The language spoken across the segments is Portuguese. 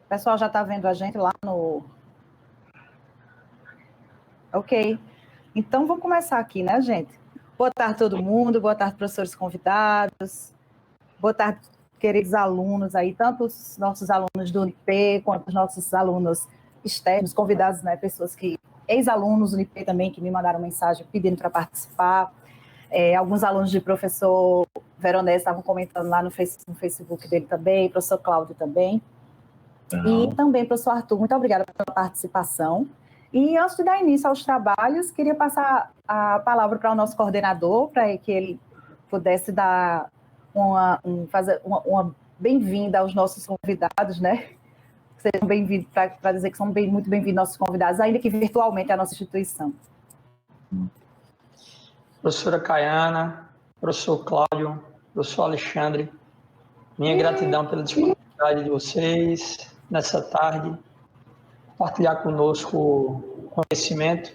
O pessoal já está vendo a gente lá no... Ok. Então, vamos começar aqui, né, gente? Boa tarde a todo mundo, boa tarde, professores convidados, boa tarde, queridos alunos aí, tanto os nossos alunos do UNIP, quanto os nossos alunos externos, convidados, né, pessoas que, ex-alunos do UNIP também, que me mandaram mensagem pedindo para participar. Alguns alunos de professor Veronese estavam comentando lá no Facebook dele também, professor Cláudio também. Não. E também, professor Arthur, muito obrigada pela participação. E antes de dar início aos trabalhos, queria passar a palavra para o nosso coordenador, para que ele pudesse dar fazer uma bem-vinda aos nossos convidados, né? Sejam bem-vindos, para dizer que são muito bem-vindos nossos convidados, ainda que virtualmente à nossa instituição. Professora Caiana, professor Cláudio, professor Alexandre, minha gratidão pela disponibilidade de vocês nessa tarde, compartilhar conosco o conhecimento.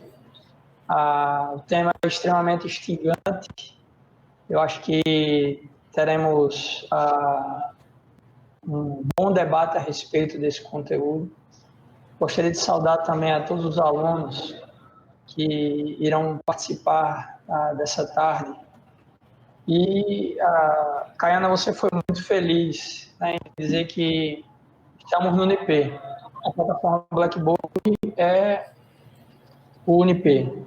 O tema é extremamente instigante. Eu acho que teremos um bom debate a respeito desse conteúdo. Gostaria de saudar também a todos os alunos que irão participar dessa tarde. E, Caiana, você foi muito feliz, né, em dizer que estamos no UNIP. A plataforma Blackboard é o UNIP.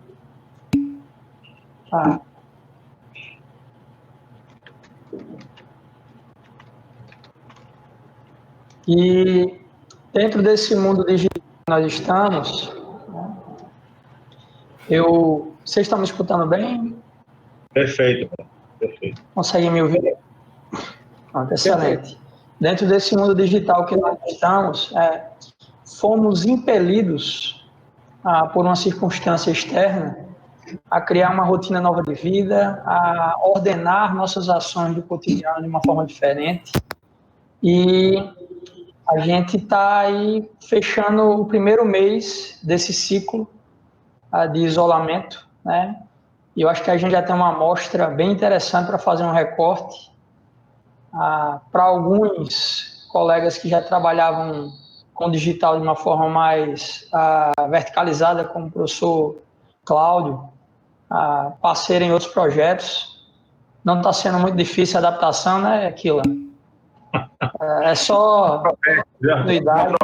E dentro desse mundo digital que nós estamos, vocês estão me escutando bem? Perfeito, perfeito. Conseguem me ouvir? Excelente. Dentro desse mundo digital que nós estamos, fomos impelidos por uma circunstância externa a criar uma rotina nova de vida, a ordenar nossas ações do cotidiano de uma forma diferente. E a gente está aí fechando o primeiro mês desse ciclo de isolamento, né? E eu acho que a gente já tem uma amostra bem interessante para fazer um recorte. Para alguns colegas que já trabalhavam com digital de uma forma mais verticalizada, como o professor Cláudio, parceiro em outros projetos, não está sendo muito difícil a adaptação, né, Aquila? É só continuidade.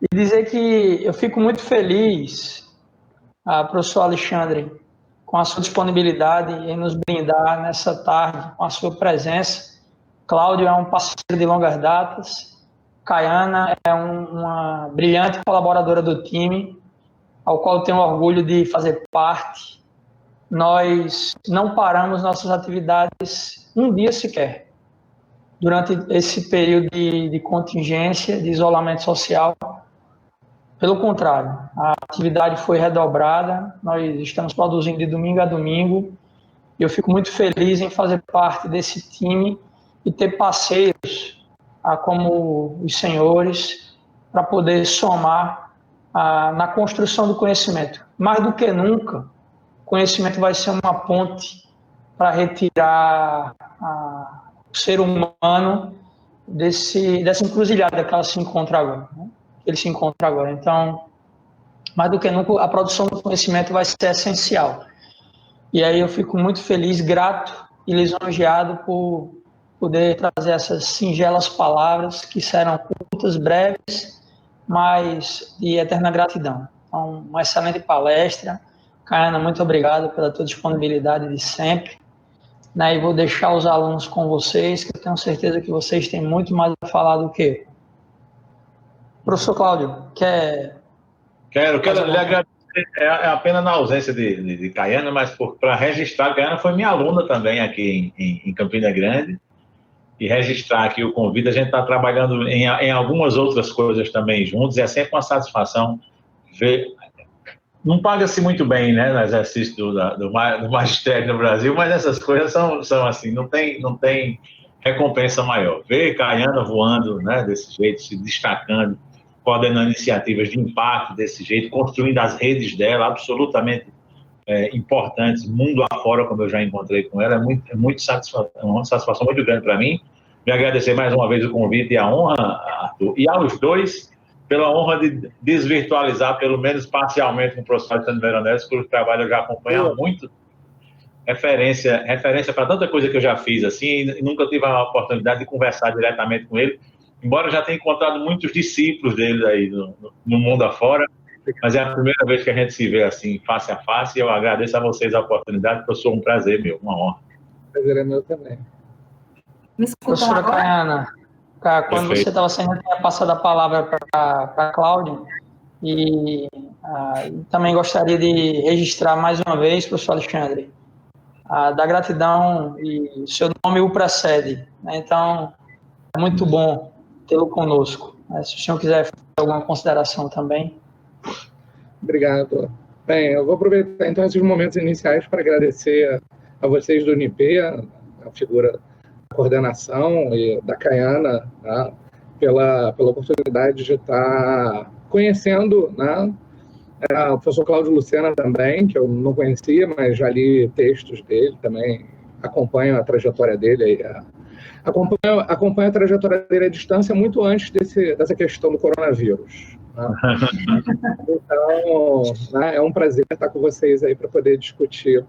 E dizer que eu fico muito feliz, professor Alexandre, com a sua disponibilidade em nos brindar nessa tarde, com a sua presença. Cláudio é um parceiro de longas datas, Caiana é uma brilhante colaboradora do time, ao qual eu tenho orgulho de fazer parte. Nós não paramos nossas atividades um dia sequer, durante esse período de contingência, de isolamento social. Pelo contrário, a atividade foi redobrada, nós estamos produzindo de domingo a domingo, e eu fico muito feliz em fazer parte desse time e ter parceiros como os senhores, para poder somar na construção do conhecimento. Mais do que nunca, o conhecimento vai ser uma ponte para retirar o ser humano dessa encruzilhada que ele se encontra agora. Então, mais do que nunca, a produção do conhecimento vai ser essencial. E aí eu fico muito feliz, grato e lisonjeado por poder trazer essas singelas palavras que serão curtas, breves, mas de eterna gratidão. Então, uma excelente palestra. Caiana, muito obrigado pela tua disponibilidade de sempre. E vou deixar os alunos com vocês, que eu tenho certeza que vocês têm muito mais a falar do que eu. Professor Cláudio, quero lhe agradecer, é apenas na ausência de Caiana, mas para registrar, Caiana foi minha aluna também aqui em Campina Grande, e registrar aqui o convite. A gente está trabalhando em algumas outras coisas também juntos, e é sempre uma satisfação ver. Não paga-se muito bem, né, no exercício do magistério no Brasil, mas essas coisas são assim, não tem recompensa maior. Ver Caiana voando, né, desse jeito, se destacando, coordenando iniciativas de impacto desse jeito, construindo as redes dela, absolutamente importantes, mundo afora, como eu já encontrei com ela, é uma satisfação muito grande para mim, me agradecer mais uma vez o convite e a honra, Arthur, e aos dois pela honra de desvirtualizar, pelo menos parcialmente, com o professor Alexandre Veronese, cujo trabalho eu já acompanho há muito, referência para tanta coisa que eu já fiz, assim, e nunca tive a oportunidade de conversar diretamente com ele, embora eu já tenha encontrado muitos discípulos dele aí no mundo afora, mas é a primeira vez que a gente se vê assim, face a face, e eu agradeço a vocês a oportunidade, professor, um prazer meu, uma honra. Prazer é meu também. Me escutam Professora agora? Caiana, quando você estava saindo, eu tinha passado a palavra para a Cláudia, e também gostaria de registrar mais uma vez, professor Alexandre, da gratidão, e seu nome o precede, né? Então, é muito bom tê-lo conosco. Se o senhor quiser fazer alguma consideração também. Obrigado. Bem, eu vou aproveitar então esses momentos iniciais para agradecer a vocês do UNIP, a figura da coordenação e da Caiana, né, pela oportunidade de estar conhecendo, né, o professor Cláudio Lucena também, que eu não conhecia, mas já li textos dele também, acompanho a trajetória dele, acompanho a trajetória dele à distância muito antes dessa questão do coronavírus. Né? Então, né, é um prazer estar com vocês aí para poder discutir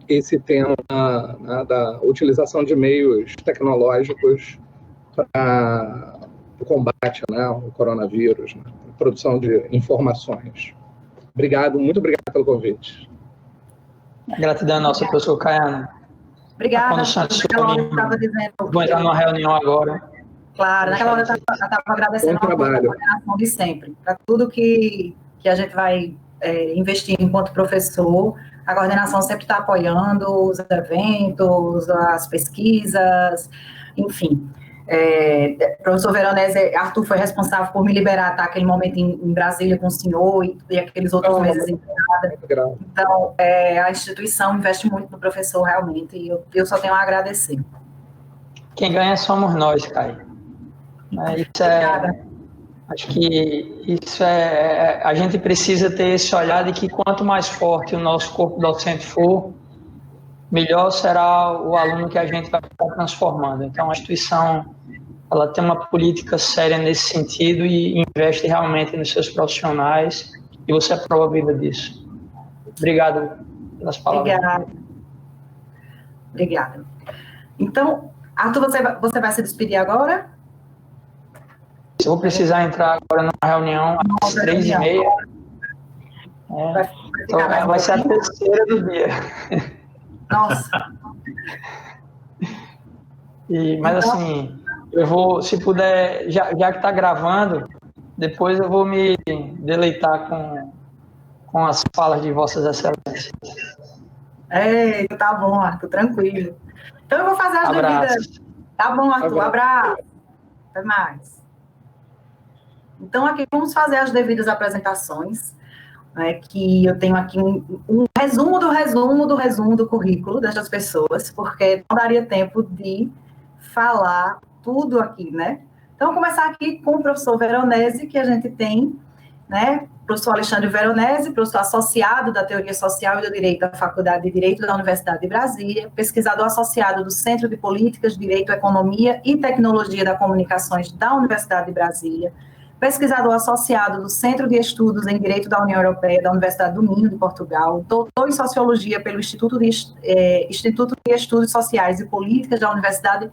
esse tema, né, da utilização de meios tecnológicos para o combate, né, ao coronavírus, né, produção de informações. Obrigado, muito obrigado pelo convite. Gratidão nossa, professor Caiano. Obrigada. Naquela hora eu estava dizendo. Vou entrar numa reunião agora. Claro, naquela hora eu estava agradecendo a coordenação de sempre, para tudo que a gente vai investir enquanto professor. A coordenação sempre está apoiando os eventos, as pesquisas, enfim. Professor Veronese, Arthur foi responsável por me liberar, tá, aquele momento em Brasília com o senhor e aqueles outros meses em casa. Então, a instituição investe muito no professor, realmente, e eu só tenho a agradecer. Quem ganha somos nós, Caio. Acho que a gente precisa ter esse olhar de que quanto mais forte o nosso corpo docente for, melhor será o aluno que a gente vai estar transformando. Então, a instituição ela tem uma política séria nesse sentido e investe realmente nos seus profissionais, e você é a prova viva disso. Obrigado pelas palavras. Obrigada. Então, Arthur, você vai se despedir agora? Eu vou precisar entrar agora numa reunião às 3h30. Então, vai ser a terceira do dia. Nossa. Mas assim, eu vou, se puder, já que está gravando, depois eu vou me deleitar com as falas de Vossas Excelências. Tá bom, Arthur, tranquilo. Então eu vou fazer as devidas. Tá bom, Arthur, abraço. Até mais. Então, aqui vamos fazer as devidas apresentações, né, que eu tenho aqui um resumo do currículo dessas pessoas, porque não daria tempo de falar tudo aqui, né? Então, vou começar aqui com o professor Veronese, que a gente tem, né, professor Alexandre Veronese, professor associado da Teoria Social e do Direito da Faculdade de Direito da Universidade de Brasília, pesquisador associado do Centro de Políticas, Direito, Economia e Tecnologia da Comunicações da Universidade de Brasília, pesquisador associado do Centro de Estudos em Direito da União Europeia da Universidade do Minho, de Portugal, doutor em Sociologia pelo Instituto de Estudos Sociais e Políticas da Universidade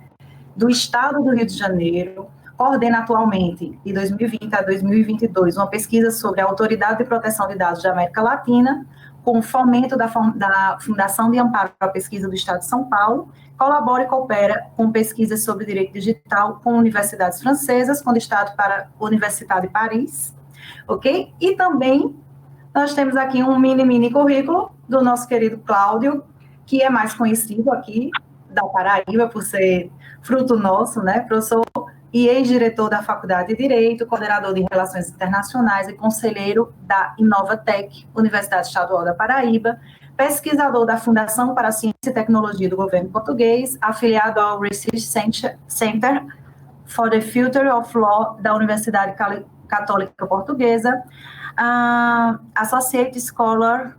do Estado do Rio de Janeiro, coordena atualmente, de 2020 a 2022, uma pesquisa sobre a Autoridade de Proteção de Dados da América Latina, com fomento da Fundação de Amparo à Pesquisa do Estado de São Paulo, colabora e coopera com pesquisas sobre direito digital com universidades francesas, com destaque para a Universidade de Paris, ok? E também nós temos aqui um mini currículo do nosso querido Cláudio, que é mais conhecido aqui da Paraíba, por ser fruto nosso, né? Professor e ex-diretor da Faculdade de Direito, coordenador de Relações Internacionais e conselheiro da Inovatec, Universidade Estadual da Paraíba, pesquisador da Fundação para a Ciência e Tecnologia do Governo Português, afiliado ao Research Center for the Future of Law da Universidade Católica Portuguesa, Associate Scholar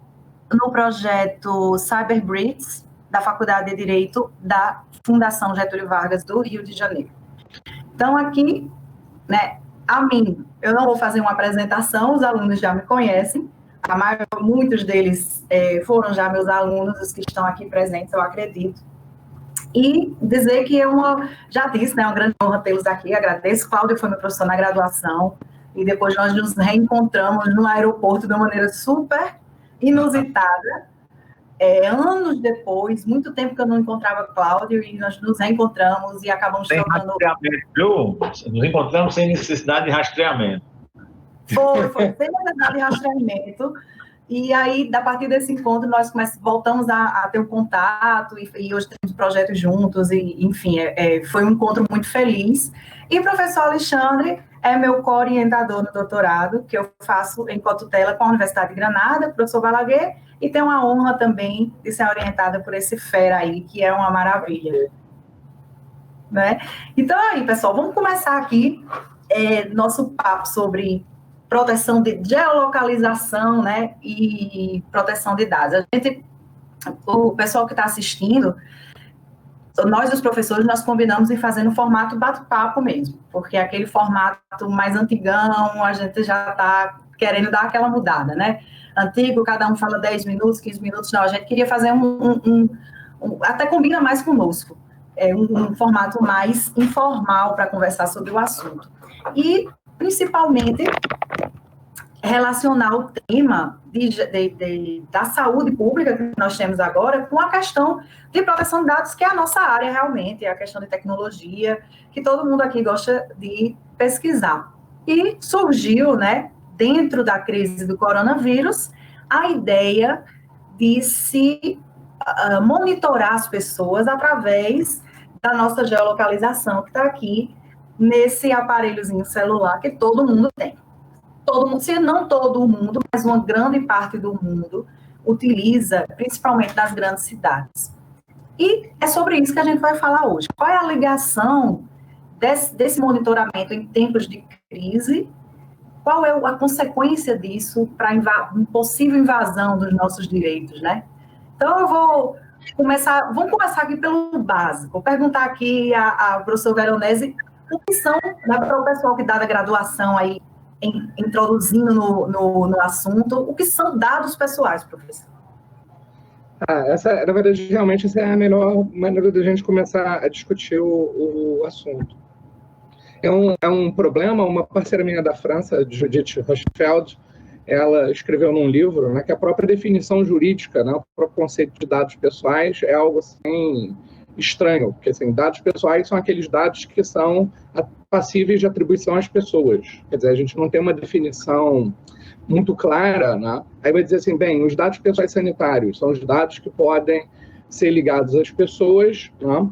no projeto CyberBridge, da Faculdade de Direito da Fundação Getúlio Vargas do Rio de Janeiro. Então, aqui, né, a mim, eu não vou fazer uma apresentação, os alunos já me conhecem, muitos deles foram já meus alunos, os que estão aqui presentes, eu acredito. E dizer que já disse, né, é uma grande honra tê-los aqui, agradeço. Cláudio foi meu professor na graduação, e depois nós nos reencontramos no aeroporto de uma maneira super inusitada. Anos depois, muito tempo que eu não encontrava Cláudio, e nós nos reencontramos e acabamos trocando... Viu? Nos encontramos sem necessidade de rastreamento. Foi sem necessidade de rastreamento. E aí, a partir desse encontro, nós voltamos a ter um contato e hoje temos projetos juntos, e, enfim, foi um encontro muito feliz. E o professor Alexandre é meu co-orientador no doutorado, que eu faço em cotutela com a Universidade de Granada, professor Balaguer, e tenho a honra também de ser orientada por esse fera aí, que é uma maravilha. Né? Então, aí, pessoal, vamos começar aqui nosso papo sobre proteção de geolocalização, né, e proteção de dados. O pessoal que está assistindo, nós, os professores, nós combinamos em fazer no formato bate-papo mesmo, porque aquele formato mais antigão, a gente já está querendo dar aquela mudada, né? Antigo, cada um fala 10 minutos, 15 minutos, não, a gente queria fazer até combina mais conosco, um formato mais informal para conversar sobre o assunto. E, principalmente, relacionar o tema da saúde pública que nós temos agora com a questão de proteção de dados, que é a nossa área realmente, é a questão de tecnologia, que todo mundo aqui gosta de pesquisar. E surgiu, né, dentro da crise do coronavírus, a ideia de se monitorar as pessoas através da nossa geolocalização, que está aqui nesse aparelhozinho celular que todo mundo tem. Todo mundo, se não todo mundo, mas uma grande parte do mundo utiliza, principalmente nas grandes cidades. E é sobre isso que a gente vai falar hoje. Qual é a ligação desse monitoramento em tempos de crise? Qual é a consequência disso para uma possível invasão dos nossos direitos, né? Então, vamos começar aqui pelo básico. Vou perguntar aqui ao professor Veronese o que são, né, para o pessoal que dá da graduação aí, introduzindo no assunto, o que são dados pessoais, professor? Na verdade, realmente, essa é a melhor maneira da gente começar a discutir o assunto. É um problema, uma parceira minha da França, Judith Rochefeld, ela escreveu num livro, né, que a própria definição jurídica, né, o próprio conceito de dados pessoais é algo assim estranho, porque assim, dados pessoais são aqueles dados que são passíveis de atribuição às pessoas. Quer dizer, a gente não tem uma definição muito clara, né? Aí vai dizer assim, bem, os dados pessoais sanitários são os dados que podem ser ligados às pessoas, né?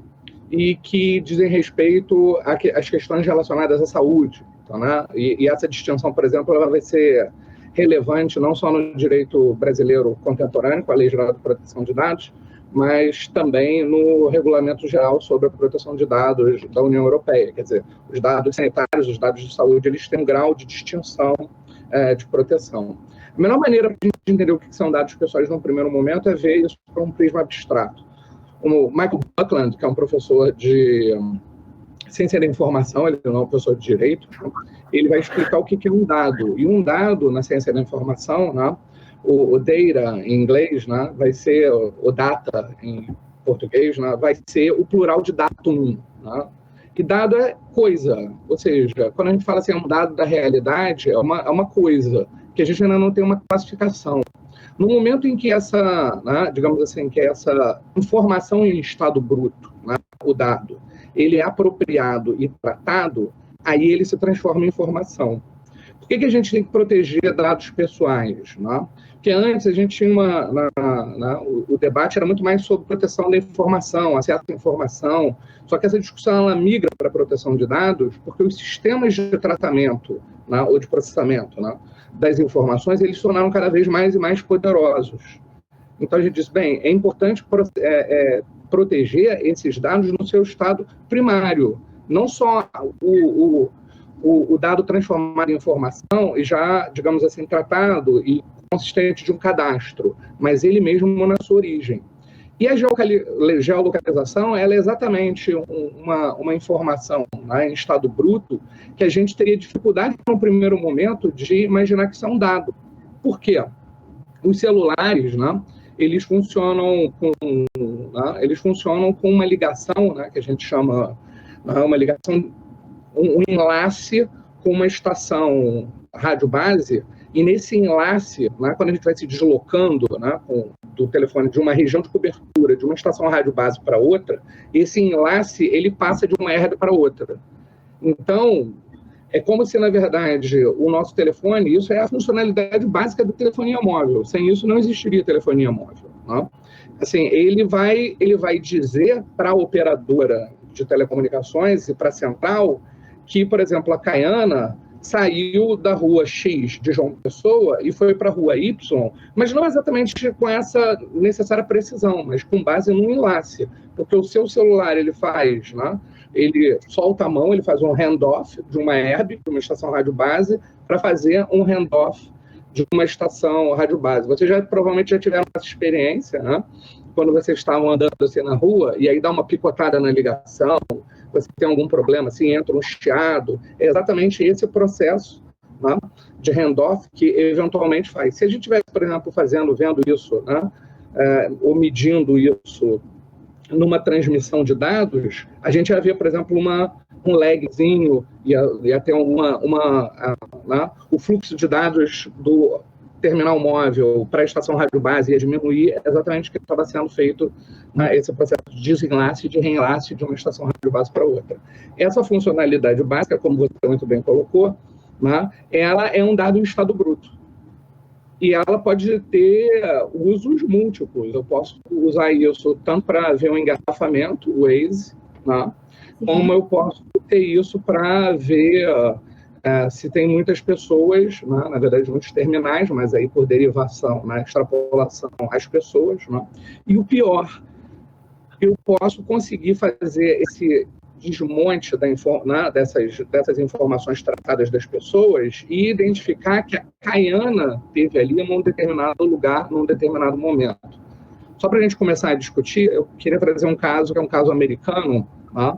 E que dizem respeito às questões relacionadas à saúde. Então, né? E essa distinção, por exemplo, ela vai ser relevante não só no direito brasileiro contemporâneo, com a Lei Geral de Proteção de Dados, mas também no Regulamento Geral sobre a Proteção de Dados da União Europeia. Quer dizer, os dados sanitários, os dados de saúde, eles têm um grau de distinção de proteção. A melhor maneira de entender o que são dados pessoais no primeiro momento é ver isso por um prisma abstrato. O Michael Buckland, que é um professor de ciência da informação, ele não é um professor de direito, ele vai explicar o que é um dado. E um dado na ciência da informação, né, o data em inglês, né, vai ser o data em português, né, vai ser o plural de datum, né? E dado é coisa, ou seja, quando a gente fala assim, é um dado da realidade, é uma coisa que a gente ainda não tem uma classificação. No momento em que essa, né, digamos assim, que essa informação em estado bruto, né, o dado, ele é apropriado e tratado, aí ele se transforma em informação. Por que a gente tem que proteger dados pessoais, né? Porque antes a gente tinha o debate era muito mais sobre proteção da informação, acesso à informação, só que essa discussão ela migra para a proteção de dados, porque os sistemas de tratamento, né, ou de processamento, né, das informações, eles se tornaram cada vez mais e mais poderosos. Então a gente diz, bem, é importante proteger esses dados no seu estado primário, não só o dado transformado em informação e já, digamos assim, tratado e consistente de um cadastro, mas ele mesmo na sua origem. E a geolocalização ela é exatamente uma informação, né, em estado bruto que a gente teria dificuldade, no primeiro momento, de imaginar que isso é um dado. Por quê? Os celulares, né, eles funcionam com uma ligação, né, que a gente chama uma ligação, um enlace com uma estação rádio base, e nesse enlace, né, quando a gente vai se deslocando, né, do telefone de uma região de cobertura, de uma estação rádio base para outra, esse enlace ele passa de uma herda para outra. Então, é como se, na verdade, o nosso telefone, isso é a funcionalidade básica da telefonia móvel. Sem isso, não existiria telefonia móvel. Né? Assim, ele vai dizer para a operadora de telecomunicações e para a central que, por exemplo, a Caiana saiu da rua X de João Pessoa e foi para a rua Y, mas não exatamente com essa necessária precisão, mas com base num enlace. Porque o seu celular, ele faz, né? Ele solta a mão, ele faz um handoff de uma herb, de uma estação rádio base, para fazer um handoff de uma estação rádio base. Vocês provavelmente já tiveram essa experiência, né? Quando vocês estavam andando assim na rua, e aí dá uma picotada na ligação, você tem algum problema, assim, entra um chiado, é exatamente esse o processo, né, de handoff que eventualmente faz. Se a gente estivesse, por exemplo, vendo isso, né, ou medindo isso numa transmissão de dados, a gente ia ver, por exemplo, um lagzinho, ia ter né, o fluxo de dados do terminal móvel para a estação rádio base ia diminuir exatamente o que estava sendo feito, né, esse processo de desenlace e de reenlace de uma estação rádio base para outra. Essa funcionalidade básica, como você muito bem colocou, né, ela é um dado em estado bruto. E ela pode ter usos múltiplos. Eu posso usar isso tanto para ver um engarrafamento, o Waze, né, como eu posso ter isso para ver se tem muitas pessoas, né, na verdade muitos terminais, mas aí por derivação, né, extrapolação às pessoas, né, e o pior, eu posso conseguir fazer esse desmonte né, dessas informações tratadas das pessoas e identificar que a Caiana teve ali num determinado lugar, num determinado momento. Só para a gente começar a discutir, eu queria trazer um caso que é um caso americano, né,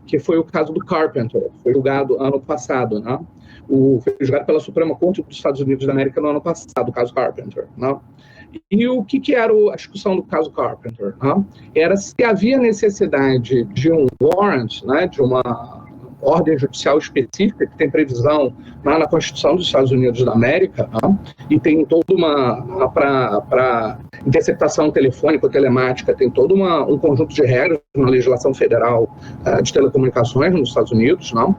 que foi o caso do Carpenter, foi julgado ano passado, né? Foi julgado pela Suprema Corte dos Estados Unidos da América no ano passado, o caso Carpenter, né? E o que era a discussão do caso Carpenter? Né? Era se havia necessidade de um warrant, né, de uma ordem judicial específica que tem previsão na Constituição dos Estados Unidos da América, né, e tem toda para interceptação telefônica ou telemática, tem todo um conjunto de regras na legislação federal de telecomunicações nos Estados Unidos, né?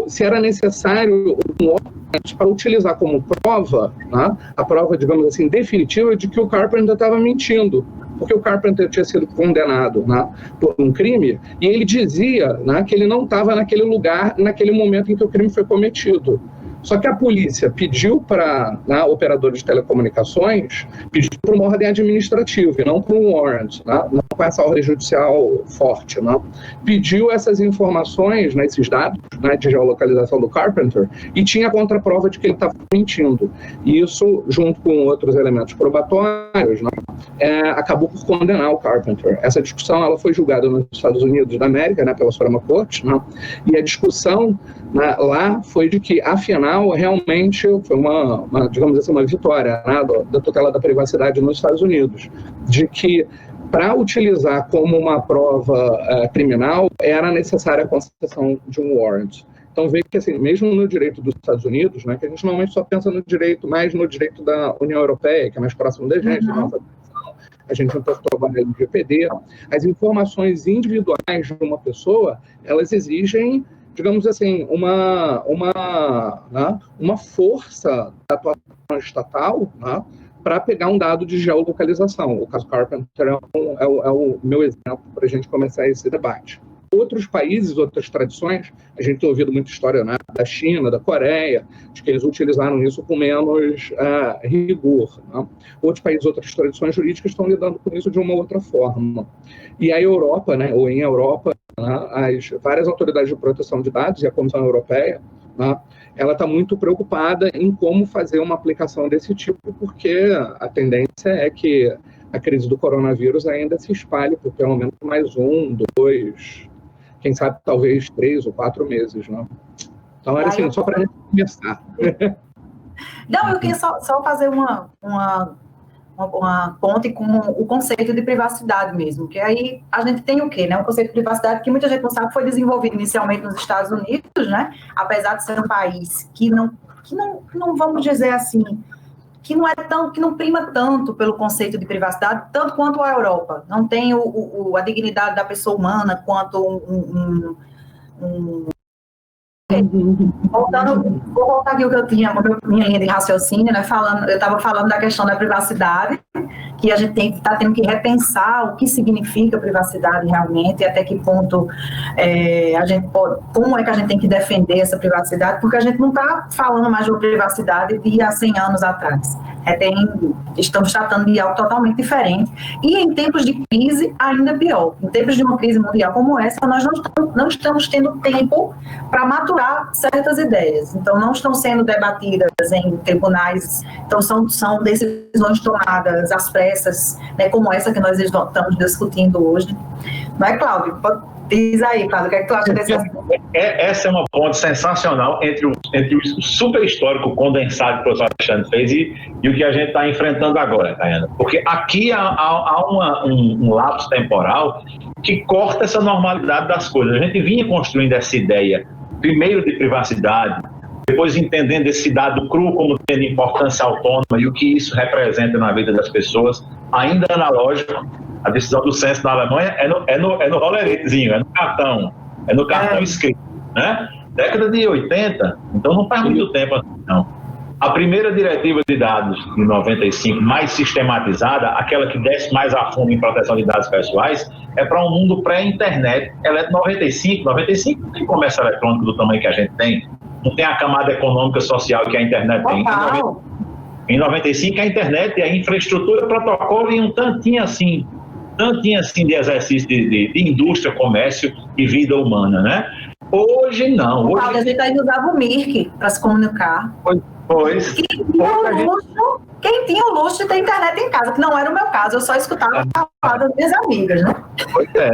Se era necessário um warrant para utilizar como prova, né, a prova, digamos assim, definitiva de que o Carpenter estava mentindo, porque o Carpenter tinha sido condenado, né, por um crime, e ele dizia, né, que ele não estava naquele lugar, naquele momento em que o crime foi cometido. Só que a polícia pediu para a operadora de telecomunicações, pediu para uma ordem administrativa, e não para um warrant, né? Não com essa ordem judicial forte. Né? Pediu essas informações, né, esses dados, né, de geolocalização do Carpenter, e tinha a contraprova de que ele estava mentindo. E isso, junto com outros elementos probatórios, né, acabou por condenar o Carpenter. Essa discussão ela foi julgada nos Estados Unidos da América, né, pela Suprema Corte, né, e a discussão, né, lá foi de que, afinal, realmente foi digamos assim, uma vitória, né, da tutela da privacidade nos Estados Unidos, de que para utilizar como uma prova criminal era necessária a concessão de um warrant. Então, veja que, assim, mesmo no direito dos Estados Unidos, né, que a gente normalmente só pensa mais no direito da União Europeia, que é mais próximo da gente, nossa, a gente importou agora o LGPD, as informações individuais de uma pessoa, elas exigem, digamos assim, uma força da atuação estatal, né, para pegar um dado de geolocalização. O caso Carpenter é o meu exemplo para a gente começar esse debate. Outros países, outras tradições, a gente tem ouvido muita história, né, da China, da Coreia, de que eles utilizaram isso com menos rigor. Né? Outros países, outras tradições jurídicas estão lidando com isso de uma outra forma. E a Europa, né, ou em Europa, né, as várias autoridades de proteção de dados e a Comissão Europeia, né, ela está muito preocupada em como fazer uma aplicação desse tipo, porque a tendência é que a crise do coronavírus ainda se espalhe por pelo menos mais 1, 2, quem sabe talvez 3 ou 4 meses, né? Então era assim, só para a gente começar. Não, eu queria só fazer uma ponte com o conceito de privacidade mesmo, que aí a gente tem o quê, né? Um conceito de privacidade que muita gente não sabe, foi desenvolvido inicialmente nos Estados Unidos, né? Apesar de ser um país que não vamos dizer assim, que não prima tanto pelo conceito de privacidade, tanto quanto a Europa. Não tem a dignidade da pessoa humana quanto Vou voltar aqui o que eu tinha, minha linha de raciocínio, né? Eu estava falando da questão da privacidade, que a gente está tendo que repensar o que significa privacidade realmente, e até que ponto como é que a gente tem que defender essa privacidade, porque a gente não está falando mais de privacidade de há 100 anos atrás. Estamos tratando de algo totalmente diferente, e em tempos de crise, ainda pior. Em tempos de uma crise mundial como essa, nós não estamos tendo tempo para maturar certas ideias. Então, não estão sendo debatidas em tribunais, então são decisões tomadas às pressas, né, como essa que nós estamos discutindo hoje. Não é, Cláudio? Diz aí, Cláudio, o que é que tu acha desse assunto? Essa é uma ponte sensacional entre o super histórico condensado que o professor Alexandre fez e o que a gente está enfrentando agora, Caiana. Porque aqui há um lapso temporal que corta essa normalidade das coisas. A gente vinha construindo essa ideia, primeiro de privacidade, depois entendendo esse dado cru como tendo importância autônoma e o que isso representa na vida das pessoas, ainda analógico. A decisão do censo na Alemanha é no roleretezinho, é no cartão escrito, né? Década de 80, então não faz muito tempo assim, não. A primeira diretiva de dados de 95, mais sistematizada, aquela que desce mais a fundo em proteção de dados pessoais, é para um mundo pré-internet. Ela é de 95 não tem comércio eletrônico do tamanho que a gente tem, não tem a camada econômica social que a internet tem. Em 95 a internet e a infraestrutura, protocolo e um tantinho assim de exercício de indústria, comércio e vida humana, né? Hoje não. Hoje... A gente ainda usava o Mirk para se comunicar. Pois. Quem tinha o luxo de ter internet em casa, que não era o meu caso, eu só escutava falar das minhas amigas, né? Pois é,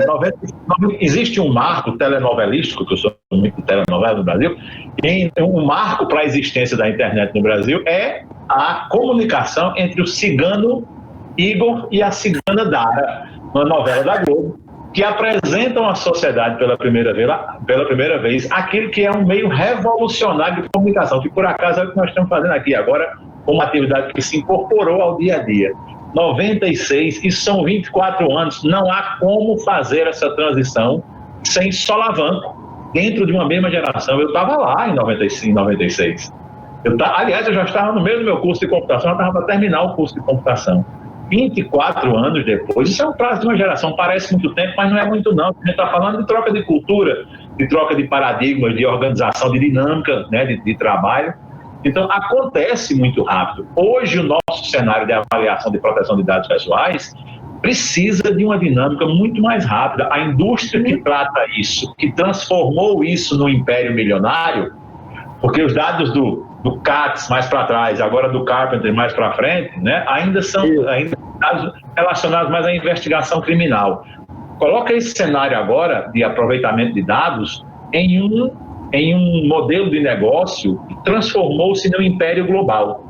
existe um marco telenovelístico, que eu sou muito de telenovela no Brasil, e um marco para a existência da internet no Brasil é a comunicação entre o cigano Igor e a cigana Dara, uma novela da Globo, que apresentam à sociedade pela primeira vez aquilo que é um meio revolucionário de comunicação, que por acaso é o que nós estamos fazendo aqui agora, com uma atividade que se incorporou ao dia a dia. 96, e são 24 anos, não há como fazer essa transição sem solavanco, dentro de uma mesma geração. Eu estava lá em 95, 96. Aliás, eu já estava no meio do meu curso de computação, eu estava para terminar o curso de computação. 24 anos depois, isso é um prazo de uma geração, parece muito tempo, mas não é muito não. A gente está falando de troca de cultura, de troca de paradigmas, de organização, de dinâmica, né, de trabalho. Então, acontece muito rápido. Hoje, o nosso cenário de avaliação de proteção de dados pessoais precisa de uma dinâmica muito mais rápida. A indústria que trata isso, que transformou isso no império milionário, porque os dados do CATS mais para trás, agora do Carpenter mais para frente, né, ainda são dados relacionados mais à investigação criminal. Coloca esse cenário agora de aproveitamento de dados em um modelo de negócio que transformou-se no império global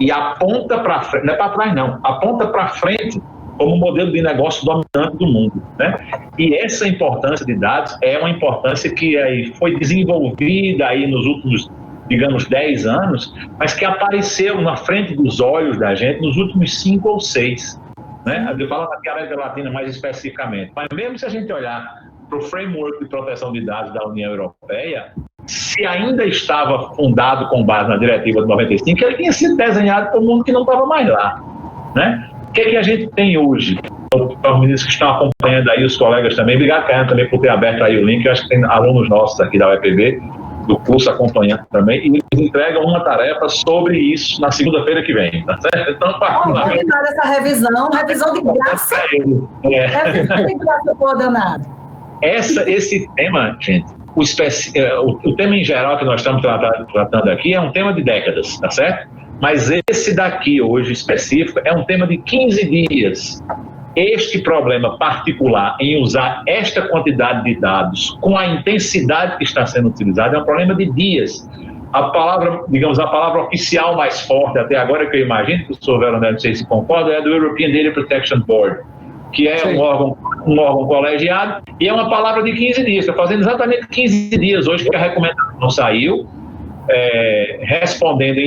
e aponta para frente, não é para trás não, aponta para frente como modelo de negócio dominante do mundo, né? E essa importância de dados é uma importância que aí foi desenvolvida aí nos últimos, digamos, 10 anos, mas que apareceu na frente dos olhos da gente nos últimos 5 ou 6, né? Eu falo aqui na América Latina mais especificamente, mas mesmo se a gente olhar para o framework de proteção de dados da União Europeia, se ainda estava fundado com base na diretiva de 95, ele tinha sido desenhado para um mundo que não estava mais lá, né? O que é que a gente tem hoje? Para os meninos que estão acompanhando aí, os colegas também, obrigado, Caiana, também por ter aberto aí o link. Eu acho que tem alunos nossos aqui da UEPB, do curso acompanhando também, e eles entregam uma tarefa sobre isso na segunda-feira que vem, tá certo? Então, particularmente... essa revisão de graça. Revisão de graça, pô, danado. Esse tema, gente, o tema em geral que nós estamos tratando aqui é um tema de décadas, tá certo? Mas esse daqui, hoje específico, é um tema de 15 dias. Este problema particular em usar esta quantidade de dados com a intensidade que está sendo utilizada é um problema de dias. A palavra, digamos, a palavra oficial mais forte até agora, que eu imagino, que o professor Veronese, não sei se concorda, é do European Data Protection Board, que é um órgão colegiado, e é uma palavra de 15 dias. Está fazendo exatamente 15 dias hoje que a recomendação saiu, respondendo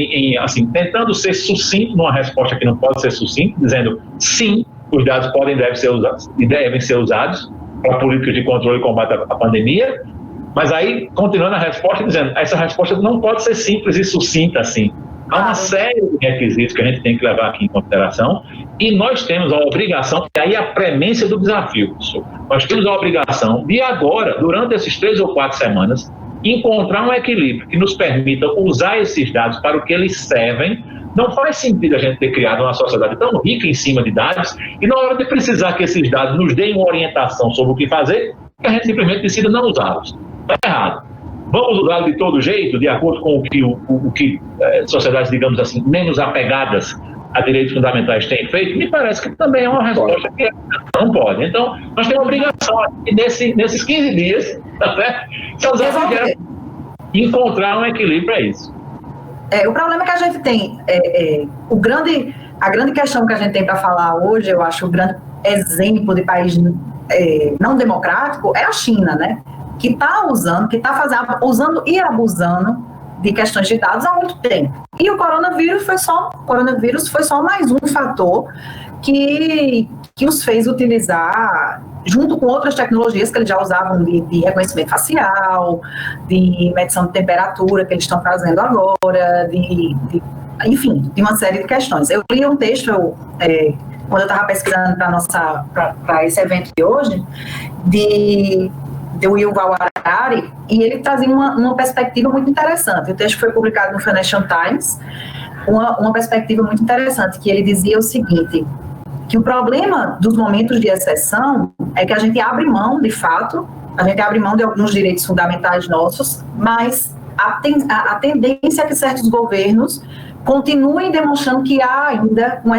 assim, tentando ser sucinto numa resposta que não pode ser sucinta, dizendo sim, os dados podem e devem ser usados para políticas de controle e combate à pandemia, mas aí, continuando a resposta, dizendo essa resposta não pode ser simples e sucinta assim. Há uma série de requisitos que a gente tem que levar aqui em consideração e nós temos a obrigação, e aí a premência do desafio, professor. Nós temos a obrigação de agora, durante essas 3 ou 4 semanas, encontrar um equilíbrio que nos permita usar esses dados para o que eles servem. Não faz sentido a gente ter criado uma sociedade tão rica em cima de dados e na hora de precisar que esses dados nos deem uma orientação sobre o que fazer, que a gente simplesmente decida não usá-los. Está errado. Vamos usá-los de todo jeito, de acordo com o que sociedades, digamos assim, menos apegadas a direitos fundamentais têm feito? Me parece que também é uma resposta que não pode. Então, nós temos a obrigação, nesses 15 dias, tá certo? Encontrar um equilíbrio para isso. O problema que a gente tem, a grande questão que a gente tem para falar hoje, eu acho o grande exemplo de país não democrático é a China, né? Que está usando e abusando de questões de dados há muito tempo. E o coronavírus foi só mais um fator que os fez utilizar, junto com outras tecnologias que eles já usavam de reconhecimento facial, de medição de temperatura que eles estão fazendo agora, enfim, de uma série de questões. Eu li um texto, quando eu estava pesquisando para esse evento de hoje, de Yuval Harari, e ele trazia uma perspectiva muito interessante. O texto foi publicado no Financial Times, uma perspectiva muito interessante, que ele dizia o seguinte, que o problema dos momentos de exceção é que a gente abre mão, de fato, de alguns direitos fundamentais nossos, mas a tendência é que certos governos continuem demonstrando que há ainda um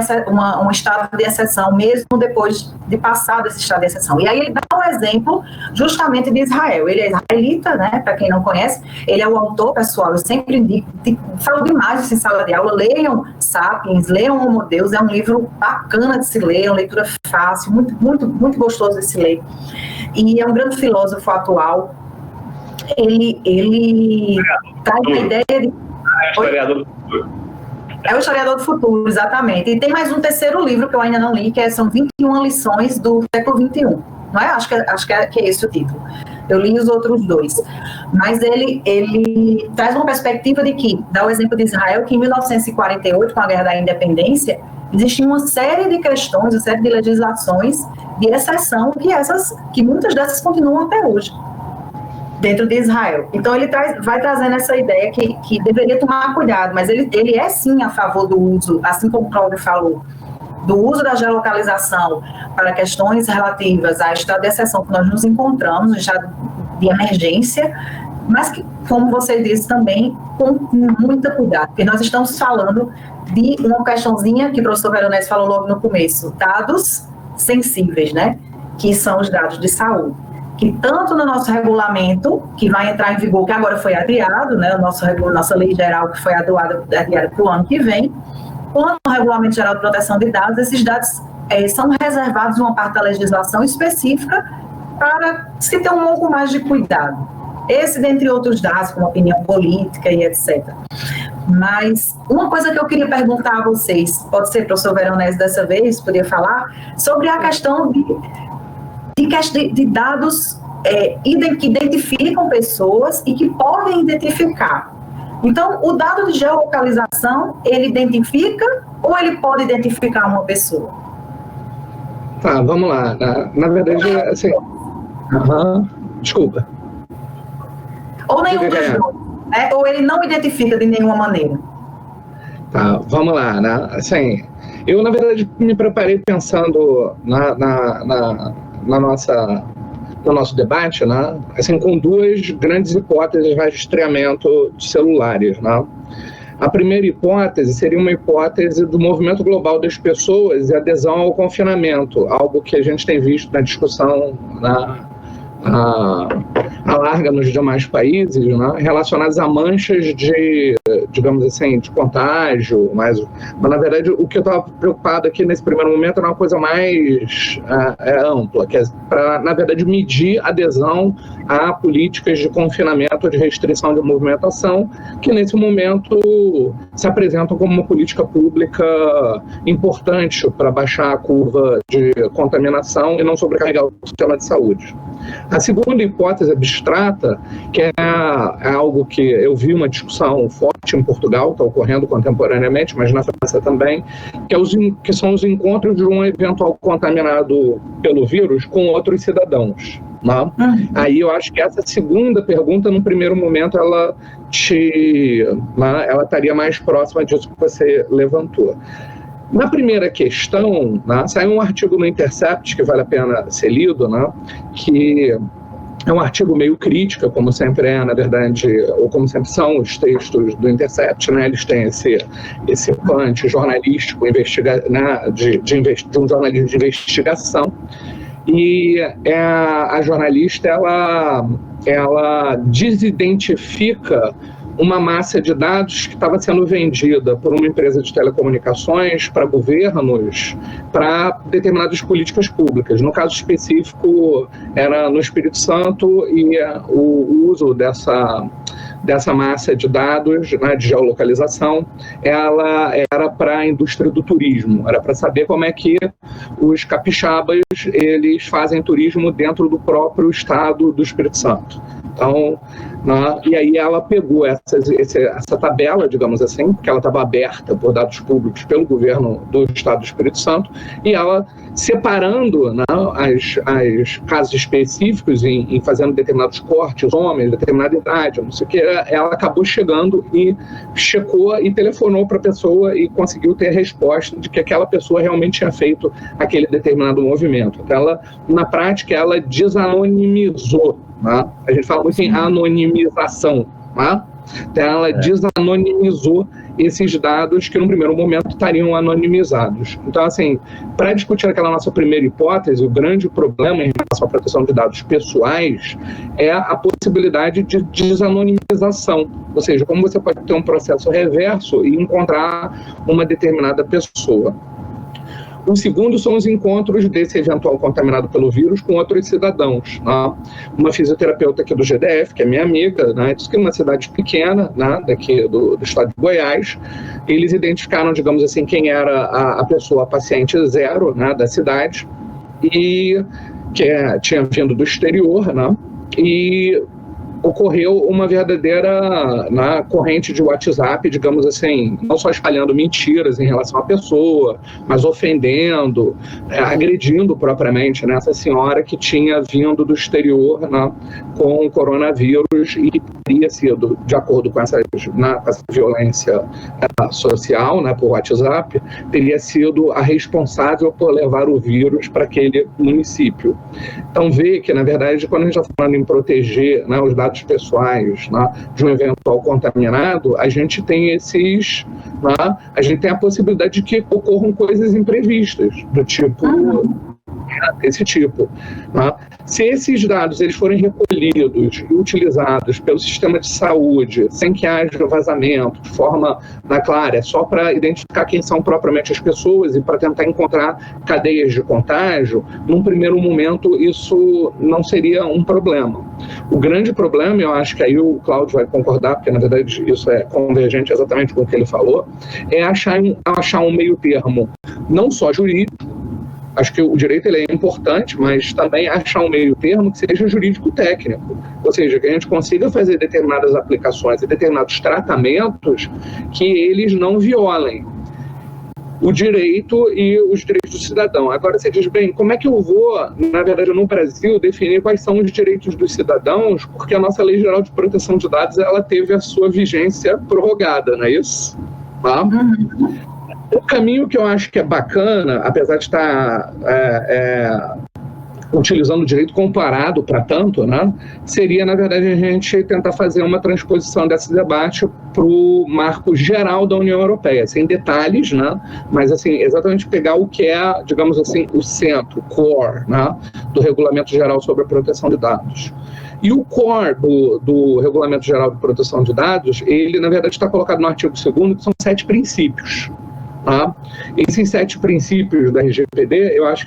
estado de exceção, mesmo depois de passar desse estado de exceção. E aí ele dá um exemplo justamente de Israel. Ele é israelita, né? Para quem não conhece, ele é o autor, pessoal, eu sempre indico, falo demais disso em sala de aula, leiam Sapiens, leiam Homo Deus, é um livro bacana de se ler, é uma leitura fácil, muito, muito, muito gostoso de se ler. E é um grande filósofo atual. Ele traz a ideia de... É o Historiador do Futuro, exatamente. E tem mais um terceiro livro que eu ainda não li, que são 21 lições do século XXI. Não é? Acho que é esse o título. Eu li os outros 2. Mas ele traz uma perspectiva de que, dá o exemplo de Israel, que em 1948, com a Guerra da Independência, existia uma série de questões, uma série de legislações de exceção, que muitas dessas continuam até hoje, dentro de Israel. Então ele vai trazendo essa ideia que deveria tomar cuidado, mas ele é sim a favor do uso, assim como o Cláudio falou, do uso da geolocalização para questões relativas à estado de exceção que nós nos encontramos, no estado de emergência, mas que, como você disse também, com muito cuidado, porque nós estamos falando de uma questãozinha que o professor Veronese falou logo no começo, dados sensíveis, né? Que são os dados de saúde. Que tanto no nosso regulamento, que vai entrar em vigor, que agora foi adiado, né, nossa lei geral que foi adiada para o ano que vem, quanto no Regulamento Geral de Proteção de Dados, esses dados são reservados uma parte da legislação específica para se ter um pouco mais de cuidado. Esse, dentre outros dados, como opinião política e etc. Mas uma coisa que eu queria perguntar a vocês, pode ser, professor Veronese, dessa vez, poderia falar, sobre a questão de dados que identificam pessoas e que podem identificar. Então, o dado de geolocalização, ele identifica ou ele pode identificar uma pessoa? Tá, vamos lá. Na verdade, assim... Desculpa. Ou nenhum dos dois, né? Ou ele não identifica de nenhuma maneira? Tá, vamos lá. Né? Assim, eu, na verdade, me preparei pensando no nosso debate, né? Assim, com 2 grandes hipóteses de rastreamento de celulares, né? A primeira hipótese seria uma hipótese do movimento global das pessoas e adesão ao confinamento, algo que a gente tem visto na discussão larga nos demais países, né, relacionadas a manchas de, digamos assim, de contágio, mas na verdade o que eu estava preocupado aqui nesse primeiro momento era uma coisa mais ampla, que é para, na verdade, medir adesão a políticas de confinamento, de restrição de movimentação, que nesse momento se apresentam como uma política pública importante para baixar a curva de contaminação e não sobrecarregar o sistema de saúde. A segunda hipótese abstrata, que é algo que eu vi uma discussão forte em Portugal, está ocorrendo contemporaneamente, mas na França também, que são os encontros de um eventual contaminado pelo vírus com outros cidadãos. Né? Aí eu acho que essa segunda pergunta, no primeiro momento, ela estaria mais próxima disso que você levantou. Na primeira questão, né, saiu um artigo no Intercept, que vale a pena ser lido, né, que é um artigo meio crítica, como sempre é, na verdade, ou como sempre são os textos do Intercept, né, eles têm esse punch jornalístico, né, de um jornalismo de investigação, e a jornalista, ela desidentifica uma massa de dados que estava sendo vendida por uma empresa de telecomunicações para governos, para determinadas políticas públicas. No caso específico, era no Espírito Santo, e o uso dessa massa de dados, né, de geolocalização, ela era para a indústria do turismo, era para saber como é que os capixabas eles fazem turismo dentro do próprio estado do Espírito Santo. Então, né, e aí ela pegou essa tabela, digamos assim, porque ela estava aberta por dados públicos pelo governo do estado do Espírito Santo, e ela separando, né, as casos específicos em fazendo determinados cortes, homens, determinada idade, não sei o que, ela acabou chegando e checou e telefonou para a pessoa e conseguiu ter a resposta de que aquela pessoa realmente tinha feito aquele determinado movimento. Então, ela, na prática, ela desanonimizou. Né? A gente fala muito em anonimização. Né? Então, ela desanonimizou esses dados que, no primeiro momento, estariam anonimizados. Então, assim, para discutir aquela nossa primeira hipótese, o grande problema em relação à proteção de dados pessoais é a possibilidade de desanonimização. Ou seja, como você pode ter um processo reverso e encontrar uma determinada pessoa. O segundo são os encontros desse eventual contaminado pelo vírus com outros cidadãos. Né? Uma fisioterapeuta aqui do GDF, que é minha amiga, né, disse que numa cidade pequena, né, daqui do estado de Goiás, eles identificaram, digamos assim, quem era a pessoa, a paciente zero, né, da cidade, e que tinha vindo do exterior, né, e ocorreu uma verdadeira corrente de WhatsApp, digamos assim, não só espalhando mentiras em relação à pessoa, mas ofendendo, agredindo propriamente, né, essa senhora que tinha vindo do exterior, né, com o coronavírus e teria sido, de acordo com essa violência social, né, por WhatsApp, teria sido a responsável por levar o vírus para aquele município. Então, vê que, na verdade, quando a gente está falando em proteger, né, os dados pessoais, né, de um eventual contaminado, a gente tem a gente tem a possibilidade de que ocorram coisas imprevistas, do tipo, desse tipo. Né? Se esses dados eles forem recolhidos e utilizados pelo sistema de saúde, sem que haja vazamento, de forma clara, só para identificar quem são propriamente as pessoas e para tentar encontrar cadeias de contágio, num primeiro momento isso não seria um problema. O grande problema, eu acho que aí o Cláudio vai concordar, porque na verdade isso é convergente exatamente com o que ele falou, é achar um meio termo, não só jurídico. Acho que o direito ele é importante, mas também achar um meio termo que seja jurídico-técnico. Ou seja, que a gente consiga fazer determinadas aplicações e determinados tratamentos que eles não violem o direito e os direitos do cidadão. Agora você diz, bem, como é que eu vou, na verdade, no Brasil, definir quais são os direitos dos cidadãos, porque a nossa Lei Geral de Proteção de Dados ela teve a sua vigência prorrogada, não é isso? Tá? O caminho que eu acho que é bacana, apesar de estar utilizando o direito comparado para tanto, né, seria, na verdade, a gente tentar fazer uma transposição desse debate para o marco geral da União Europeia, sem detalhes, né, mas assim, exatamente pegar o que é, digamos assim, o centro, o core, né, do Regulamento Geral sobre a Proteção de Dados. E o core do Regulamento Geral de Proteção de Dados, ele, na verdade, está colocado no artigo 2º, que são 7 princípios. Tá? Esses 7 princípios da RGPD, eu acho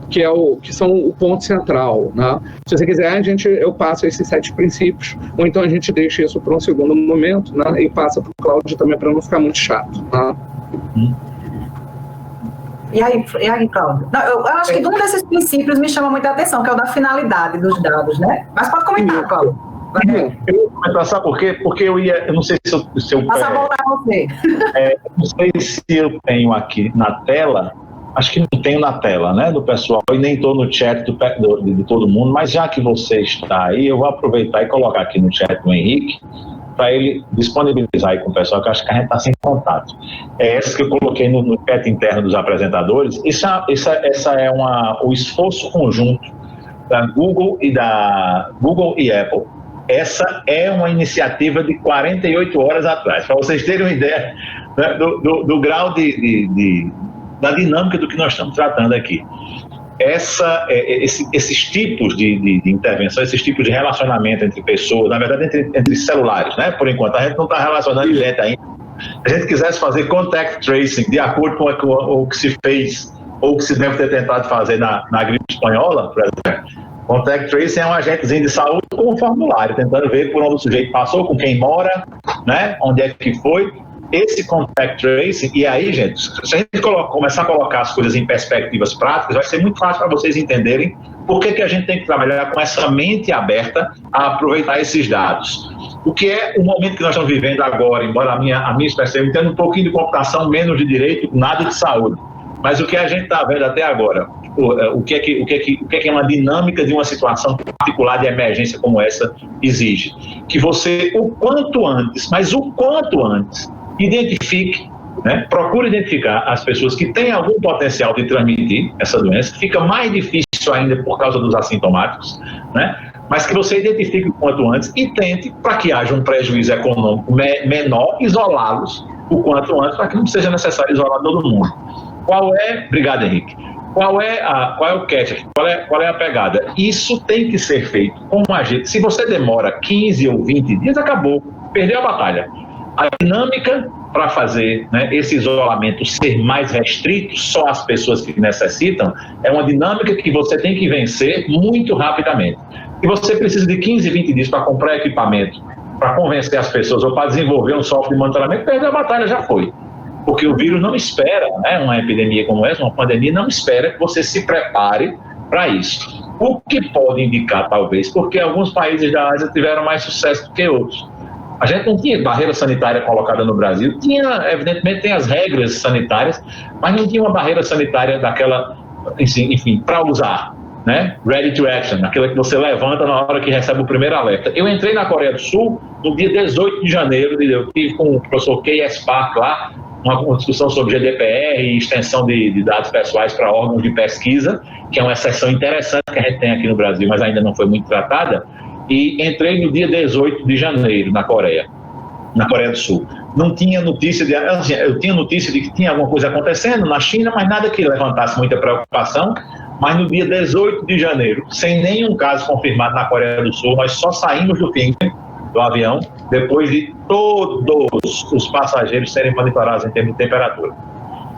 que são o ponto central. Né? Se você quiser, eu passo esses 7 princípios, ou então a gente deixa isso para um segundo momento, né? E passa para o Cláudio também, para não ficar muito chato. Tá? E aí, Cláudio? Eu acho que um desses princípios me chama muita atenção, que é o da finalidade dos dados, né? Mas pode comentar, Cláudio. Eu vou comentar, sabe por quê? Porque eu não sei se eu passa a voltar a você. Não sei se eu tenho aqui na tela, acho que não tenho na tela, né, do pessoal, e nem estou no chat de todo mundo, mas já que você está aí, eu vou aproveitar e colocar aqui no chat do Henrique, para ele disponibilizar aí com o pessoal, que eu acho que a gente está sem contato. É essa que eu coloquei no chat interno dos apresentadores. Essa é o esforço conjunto da Google e Apple. Essa é uma iniciativa de 48 horas atrás, para vocês terem uma ideia, né, do grau da dinâmica do que nós estamos tratando aqui. Esses tipos de intervenção, esses tipos de relacionamento entre pessoas, na verdade entre celulares, né? Por enquanto, a gente não está relacionando direto ainda. Se a gente quisesse fazer contact tracing de acordo com o que se fez, ou que se deve ter tentado fazer na gripe espanhola, por exemplo, contact tracing é um agentezinho de saúde com um formulário, tentando ver por onde o sujeito passou, com quem mora, né? Onde é que foi. Esse contact tracing, e aí, gente, se a gente começar a colocar as coisas em perspectivas práticas, vai ser muito fácil para vocês entenderem por que a gente tem que trabalhar com essa mente aberta a aproveitar esses dados. O que é o momento que nós estamos vivendo agora, embora a minha expressão entenda um pouquinho de computação, menos de direito, nada de saúde. Mas o que a gente está vendo até agora, o que é uma dinâmica de uma situação particular de emergência como essa exige? Que você, o quanto antes, identifique, né, procure identificar as pessoas que têm algum potencial de transmitir essa doença. Fica mais difícil ainda por causa dos assintomáticos, né? Mas que você identifique o quanto antes e tente, para que haja um prejuízo econômico menor, isolá-los o quanto antes, para que não seja necessário isolar todo mundo. Obrigado, Henrique. Qual é o catch aqui? Qual é a pegada? Isso tem que ser feito com um agente. Se você demora 15 ou 20 dias, acabou, perdeu a batalha. A dinâmica para fazer, né, esse isolamento ser mais restrito, só as pessoas que necessitam, é uma dinâmica que você tem que vencer muito rapidamente. Se você precisa de 15, 20 dias para comprar equipamento, para convencer as pessoas ou para desenvolver um software de monitoramento, perdeu a batalha, já foi. Porque o vírus não espera, né, uma epidemia como essa, uma pandemia, não espera que você se prepare para isso. O que pode indicar, talvez, porque alguns países da Ásia tiveram mais sucesso do que outros. A gente não tinha barreira sanitária colocada no Brasil, evidentemente tem as regras sanitárias, mas não tinha uma barreira sanitária daquela, enfim, para usar, né? Ready to action, aquela que você levanta na hora que recebe o primeiro alerta. Eu entrei na Coreia do Sul no dia 18 de janeiro, eu tive com o professor K.S. Park lá, uma discussão sobre GDPR e extensão de dados pessoais para órgãos de pesquisa, que é uma exceção interessante que a gente tem aqui no Brasil, mas ainda não foi muito tratada. E entrei no dia 18 de janeiro na Coreia do Sul. Não tinha notícia eu tinha notícia de que tinha alguma coisa acontecendo na China, mas nada que levantasse muita preocupação. Mas no dia 18 de janeiro, sem nenhum caso confirmado na Coreia do Sul, nós só saímos do avião depois de todos os passageiros serem monitorados em termos de temperatura.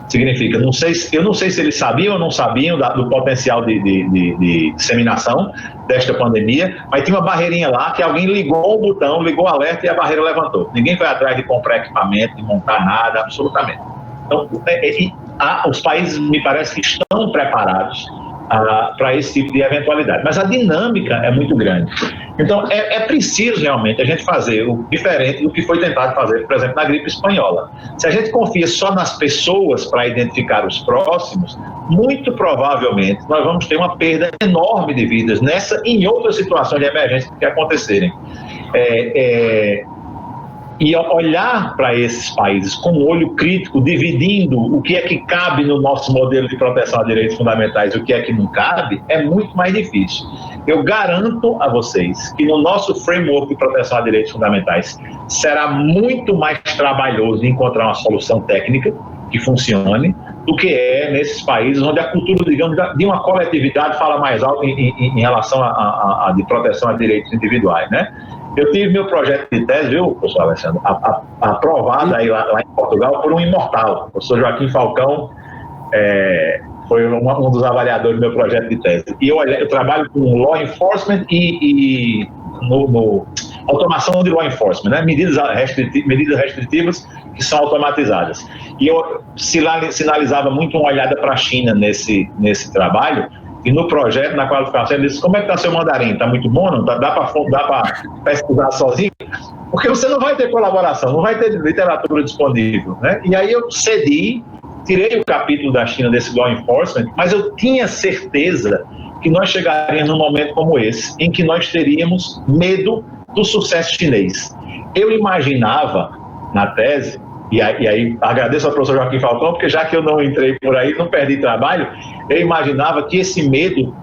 Significa, eu não sei se eles sabiam ou não sabiam do potencial de disseminação desta pandemia, mas tinha uma barreirinha lá que alguém ligou o botão, ligou o alerta e a barreira levantou. Ninguém foi atrás de comprar equipamento, de montar nada, absolutamente. Então, os países, me parece que estão preparados para esse tipo de eventualidade. Mas a dinâmica é muito grande. Então, é preciso realmente a gente fazer o diferente do que foi tentado fazer, por exemplo, na gripe espanhola. Se a gente confia só nas pessoas para identificar os próximos, muito provavelmente nós vamos ter uma perda enorme de vidas nessa e em outras situações de emergência que acontecerem. e olhar para esses países com um olho crítico, dividindo o que é que cabe no nosso modelo de proteção a direitos fundamentais e o que é que não cabe, é muito mais difícil. Eu garanto a vocês que no nosso framework de proteção a direitos fundamentais será muito mais trabalhoso encontrar uma solução técnica que funcione do que é nesses países onde a cultura, digamos, de uma coletividade fala mais alto em relação a de proteção a direitos individuais, né? Eu tive meu projeto de tese, viu, professor Alessandro, aprovado aí lá em Portugal por um imortal. O professor Joaquim Falcão foi um dos avaliadores do meu projeto de tese. E eu trabalho com law enforcement e automação de law enforcement, né? Medidas restritivas que são automatizadas. E eu sinalizava muito uma olhada para a China nesse trabalho. E no projeto, na qualificação, ele disse: como é que está seu mandarim? Está muito bom? Não? Dá para pesquisar sozinho? Porque você não vai ter colaboração, não vai ter literatura disponível, né? E aí eu cedi, tirei o capítulo da China desse law enforcement, mas eu tinha certeza que nós chegaríamos num momento como esse, em que nós teríamos medo do sucesso chinês. Eu imaginava, na tese, e aí agradeço ao professor Joaquim Falcão, porque já que eu não entrei por aí, não perdi trabalho, eu imaginava que esse medo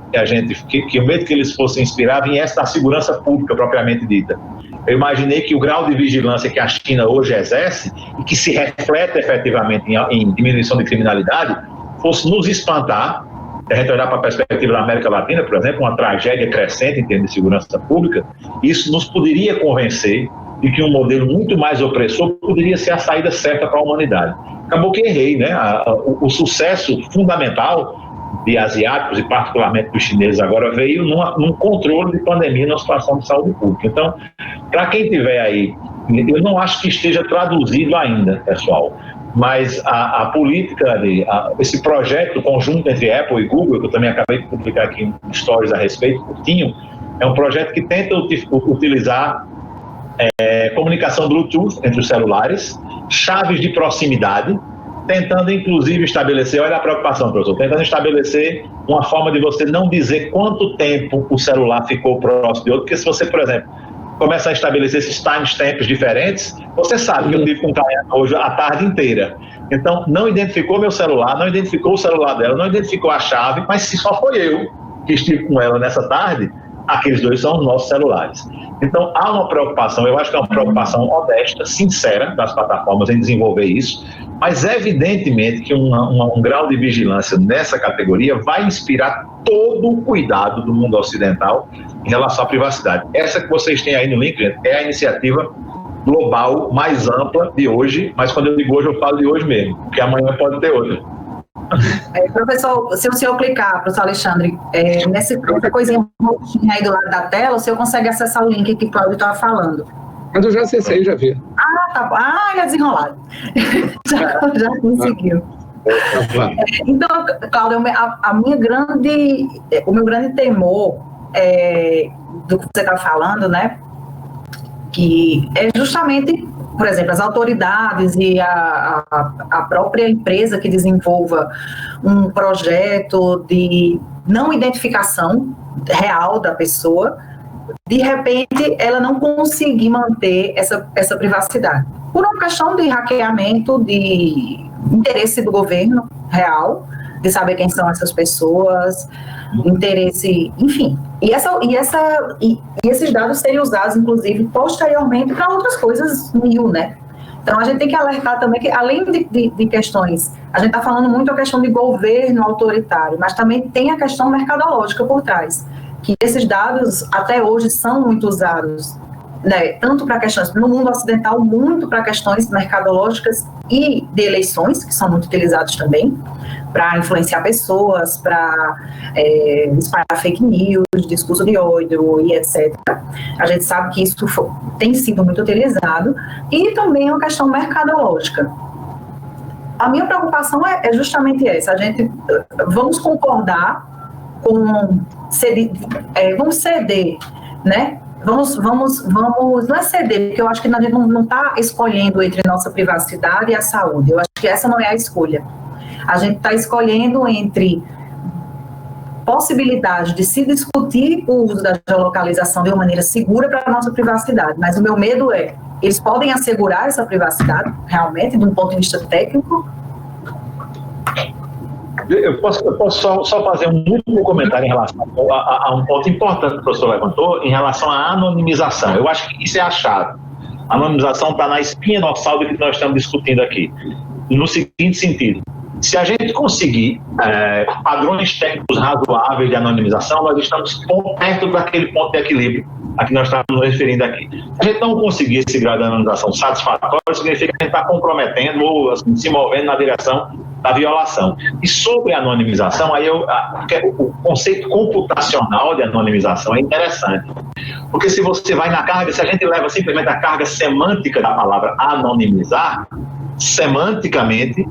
que o medo que eles fossem inspirar viesse da segurança pública propriamente dita. Eu imaginei que o grau de vigilância que a China hoje exerce e que se reflete efetivamente em diminuição de criminalidade fosse nos espantar. Se a gente olhar para a perspectiva da América Latina, por exemplo, uma tragédia crescente em termos de segurança pública, isso nos poderia convencer de que um modelo muito mais opressor poderia ser a saída certa para a humanidade. Acabou que errei, né? O sucesso fundamental de asiáticos e particularmente dos chineses agora veio num controle de pandemia na situação de saúde pública. Então, para quem tiver aí, eu não acho que esteja traduzido ainda, pessoal, mas a política, esse projeto conjunto entre Apple e Google, que eu também acabei de publicar aqui um stories a respeito, curtinho, é um projeto que tenta utilizar comunicação Bluetooth entre os celulares, chaves de proximidade, tentando inclusive estabelecer, olha a preocupação, professor, tentando estabelecer uma forma de você não dizer quanto tempo o celular ficou próximo de outro, porque se você, por exemplo, começa a estabelecer esses timestamps diferentes, você sabe que eu tive com o Caiana hoje a tarde inteira. Então, não identificou meu celular, não identificou o celular dela, não identificou a chave, mas se só foi eu que estive com ela nessa tarde, aqueles dois são os nossos celulares. Então, há uma preocupação, eu acho que é uma preocupação honesta, sincera das plataformas em desenvolver isso, mas evidentemente que um grau de vigilância nessa categoria vai inspirar todo o cuidado do mundo ocidental em relação à privacidade. Essa que vocês têm aí no link é a iniciativa global mais ampla de hoje, mas quando eu digo hoje, eu falo de hoje mesmo, porque amanhã pode ter outra. Professor, se o senhor clicar, professor Alexandre, nessa coisinha aí do lado da tela, o senhor consegue acessar o link que o Cláudio estava falando. Mas eu já acessei, já vi. Tá bom. Ele é desenrolado. já conseguiu. Então, Cláudio, o meu grande temor do que você está falando, né, que é justamente, por exemplo, as autoridades e a própria empresa que desenvolva um projeto de não identificação real da pessoa, de repente ela não conseguir manter essa privacidade. Por uma questão de hackeamento, de interesse do governo real, de saber quem são essas pessoas, interesse, enfim. E esses dados serem usados, inclusive, posteriormente para outras coisas mil, né? Então, a gente tem que alertar também que, além de questões, a gente está falando muito a questão de governo autoritário, mas também tem a questão mercadológica por trás, que esses dados, até hoje, são muito usados, né, tanto para questões, no mundo ocidental, muito para questões mercadológicas e de eleições, que são muito utilizados também, para influenciar pessoas, para espalhar fake news, discurso de ódio e etc. A gente sabe que isso tem sido muito utilizado, e também é uma questão mercadológica. A minha preocupação é justamente essa: vamos concordar vamos ceder, né? Vamos, não é ceder, porque eu acho que a gente não está escolhendo entre nossa privacidade e a saúde. Eu acho que essa não é a escolha. A gente está escolhendo entre possibilidade de se discutir o uso da geolocalização de uma maneira segura para a nossa privacidade, mas o meu medo é Eles podem assegurar essa privacidade, realmente, de um ponto de vista técnico? Eu posso só fazer um último comentário em relação a um ponto importante que o professor levantou, em relação à anonimização. Eu acho que isso é a chave. A anonimização está na espinha dorsal do que nós estamos discutindo aqui. No seguinte sentido: se a gente conseguir padrões técnicos razoáveis de anonimização, nós estamos perto daquele ponto de equilíbrio a que nós estamos nos referindo aqui. Se a gente não conseguir esse grau de anonimização satisfatório, significa que a gente está comprometendo ou assim, se movendo na direção da violação. E sobre a anonimização, aí o conceito computacional de anonimização é interessante. Porque se você vai na carga, se a gente leva simplesmente a carga semântica da palavra anonimizar, semanticamente,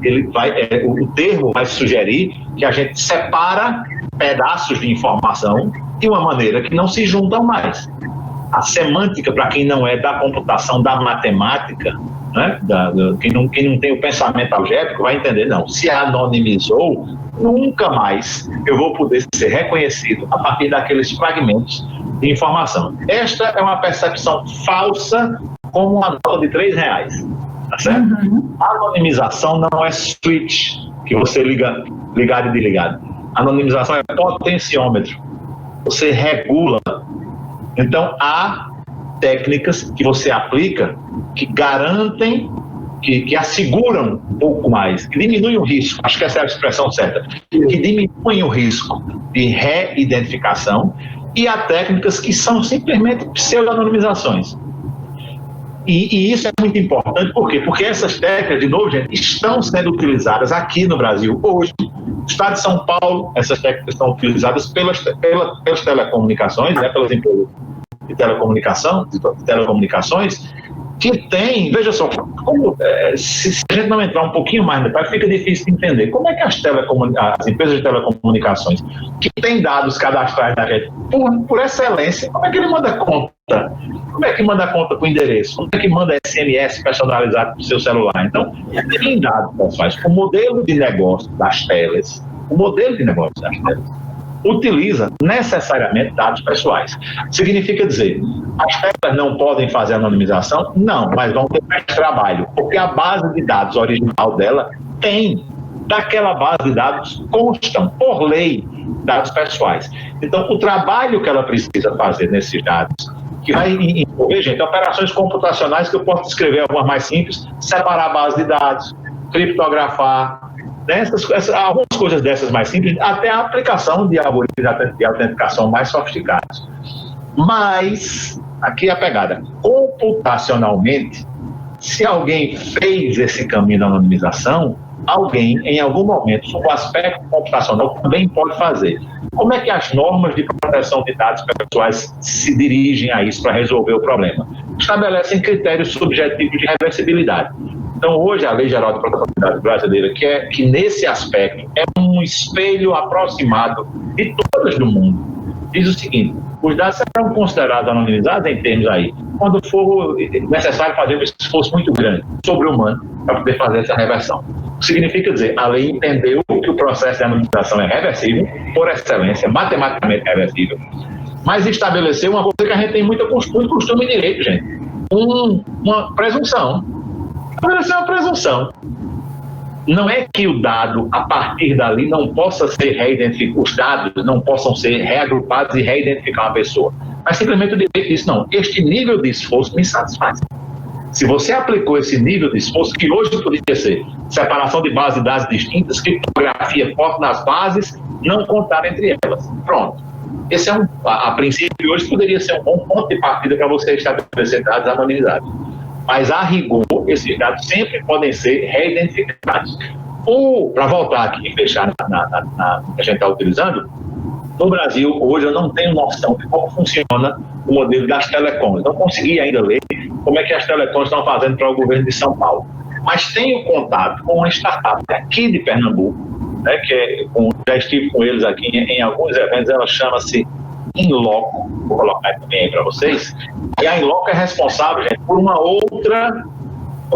o termo vai sugerir que a gente separa pedaços de informação de uma maneira que não se juntam mais. A semântica, para quem não é da computação, da matemática, né, quem não tem o pensamento algébrico, vai entender, não, se anonimizou, nunca mais eu vou poder ser reconhecido a partir daqueles fragmentos de informação. Esta é uma percepção falsa, como uma nota de R$3. Tá certo? A anonimização não é switch que você liga ligado e desligado. A anonimização é potenciômetro. Você regula. Então, há técnicas que você aplica que garantem, que asseguram um pouco mais, que diminuem o risco, acho que essa é a expressão certa, que diminuem o risco de reidentificação, e há técnicas que são simplesmente pseudo-anonimizações. E isso é muito importante, por quê? Porque essas técnicas, de novo, gente, estão sendo utilizadas aqui no Brasil hoje. No estado de São Paulo, essas técnicas estão utilizadas pelas telecomunicações, né, pelas empresas de telecomunicações, que tem, veja só, se a gente não entrar um pouquinho mais no detalhe, fica difícil de entender. Como é que as empresas de telecomunicações, que têm dados cadastrais da gente, por excelência, como é que ele manda conta? Como é que manda conta com o endereço? Como é que manda SMS personalizado para o seu celular? Então, tem dados pessoais. O modelo de negócio das teles, utiliza necessariamente dados pessoais. Significa dizer, as telas não podem fazer anonimização? Não, mas vão ter mais trabalho, porque a base de dados original dela tem, daquela base de dados constam, por lei, dados pessoais. Então, o trabalho que ela precisa fazer nesses dados, que vai envolver, gente, operações computacionais, que eu posso descrever algumas mais simples, separar a base de dados, criptografar, né, algumas coisas dessas mais simples, até a aplicação de algoritmos de autenticação mais sofisticados. Mas, aqui é a pegada, computacionalmente, se alguém fez esse caminho da anonimização, alguém, em algum momento, sob o aspecto computacional, também pode fazer. Como é que as normas de proteção de dados pessoais se dirigem a isso para resolver o problema? Estabelecem critérios subjetivos de reversibilidade. Então, hoje, a Lei Geral de Proteção de Dados brasileira, que nesse aspecto é um espelho aproximado de todas do mundo, diz o seguinte: os dados serão considerados anonimizados em termos aí, quando for necessário fazer um esforço muito grande, sobre-humano, para poder fazer essa reversão. O que significa dizer, a lei entendeu que o processo de anonimização é reversível, por excelência, matematicamente reversível, mas estabeleceu uma coisa que a gente tem muito costume em direito, gente, uma presunção. Estabeleceu uma presunção. Não é que o dado, a partir dali, não possa ser reidentificado, os dados não possam ser reagrupados e reidentificar uma pessoa, mas simplesmente o direito diz, não, este nível de esforço me satisfaz. Se você aplicou esse nível de esforço, que hoje poderia ser separação de bases de dados distintas, criptografia forte nas bases, não contar entre elas. Pronto. Esse é a princípio, hoje poderia ser um bom ponto de partida para você estabelecer dados anonimizados. Mas, a rigor, esses dados sempre podem ser reidentificados. Para voltar aqui e fechar que a gente está utilizando, no Brasil, hoje, eu não tenho noção de como funciona o modelo das telecoms. Não consegui ainda ler como é que as telecoms estão fazendo para o governo de São Paulo. Mas tenho contato com uma startup aqui de Pernambuco, né, já estive com eles aqui em alguns eventos, ela chama-se Inloco, vou colocar também aí para vocês, e a Inloco é responsável, gente, por uma outra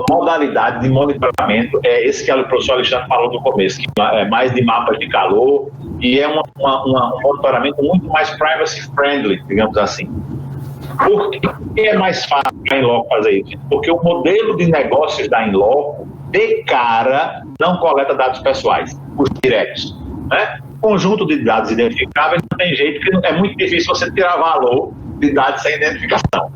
modalidade de monitoramento, esse que o professor Alexandre falou no começo, que é mais de mapas de calor, e é um monitoramento muito mais privacy friendly, digamos assim. Por quê? que é mais fácil para a Inloco fazer isso? Porque o modelo de negócios da Inloco, de cara, não coleta dados pessoais, os diretos, né? Conjunto de dados identificáveis não tem jeito, porque é muito difícil você tirar valor de dados sem identificação.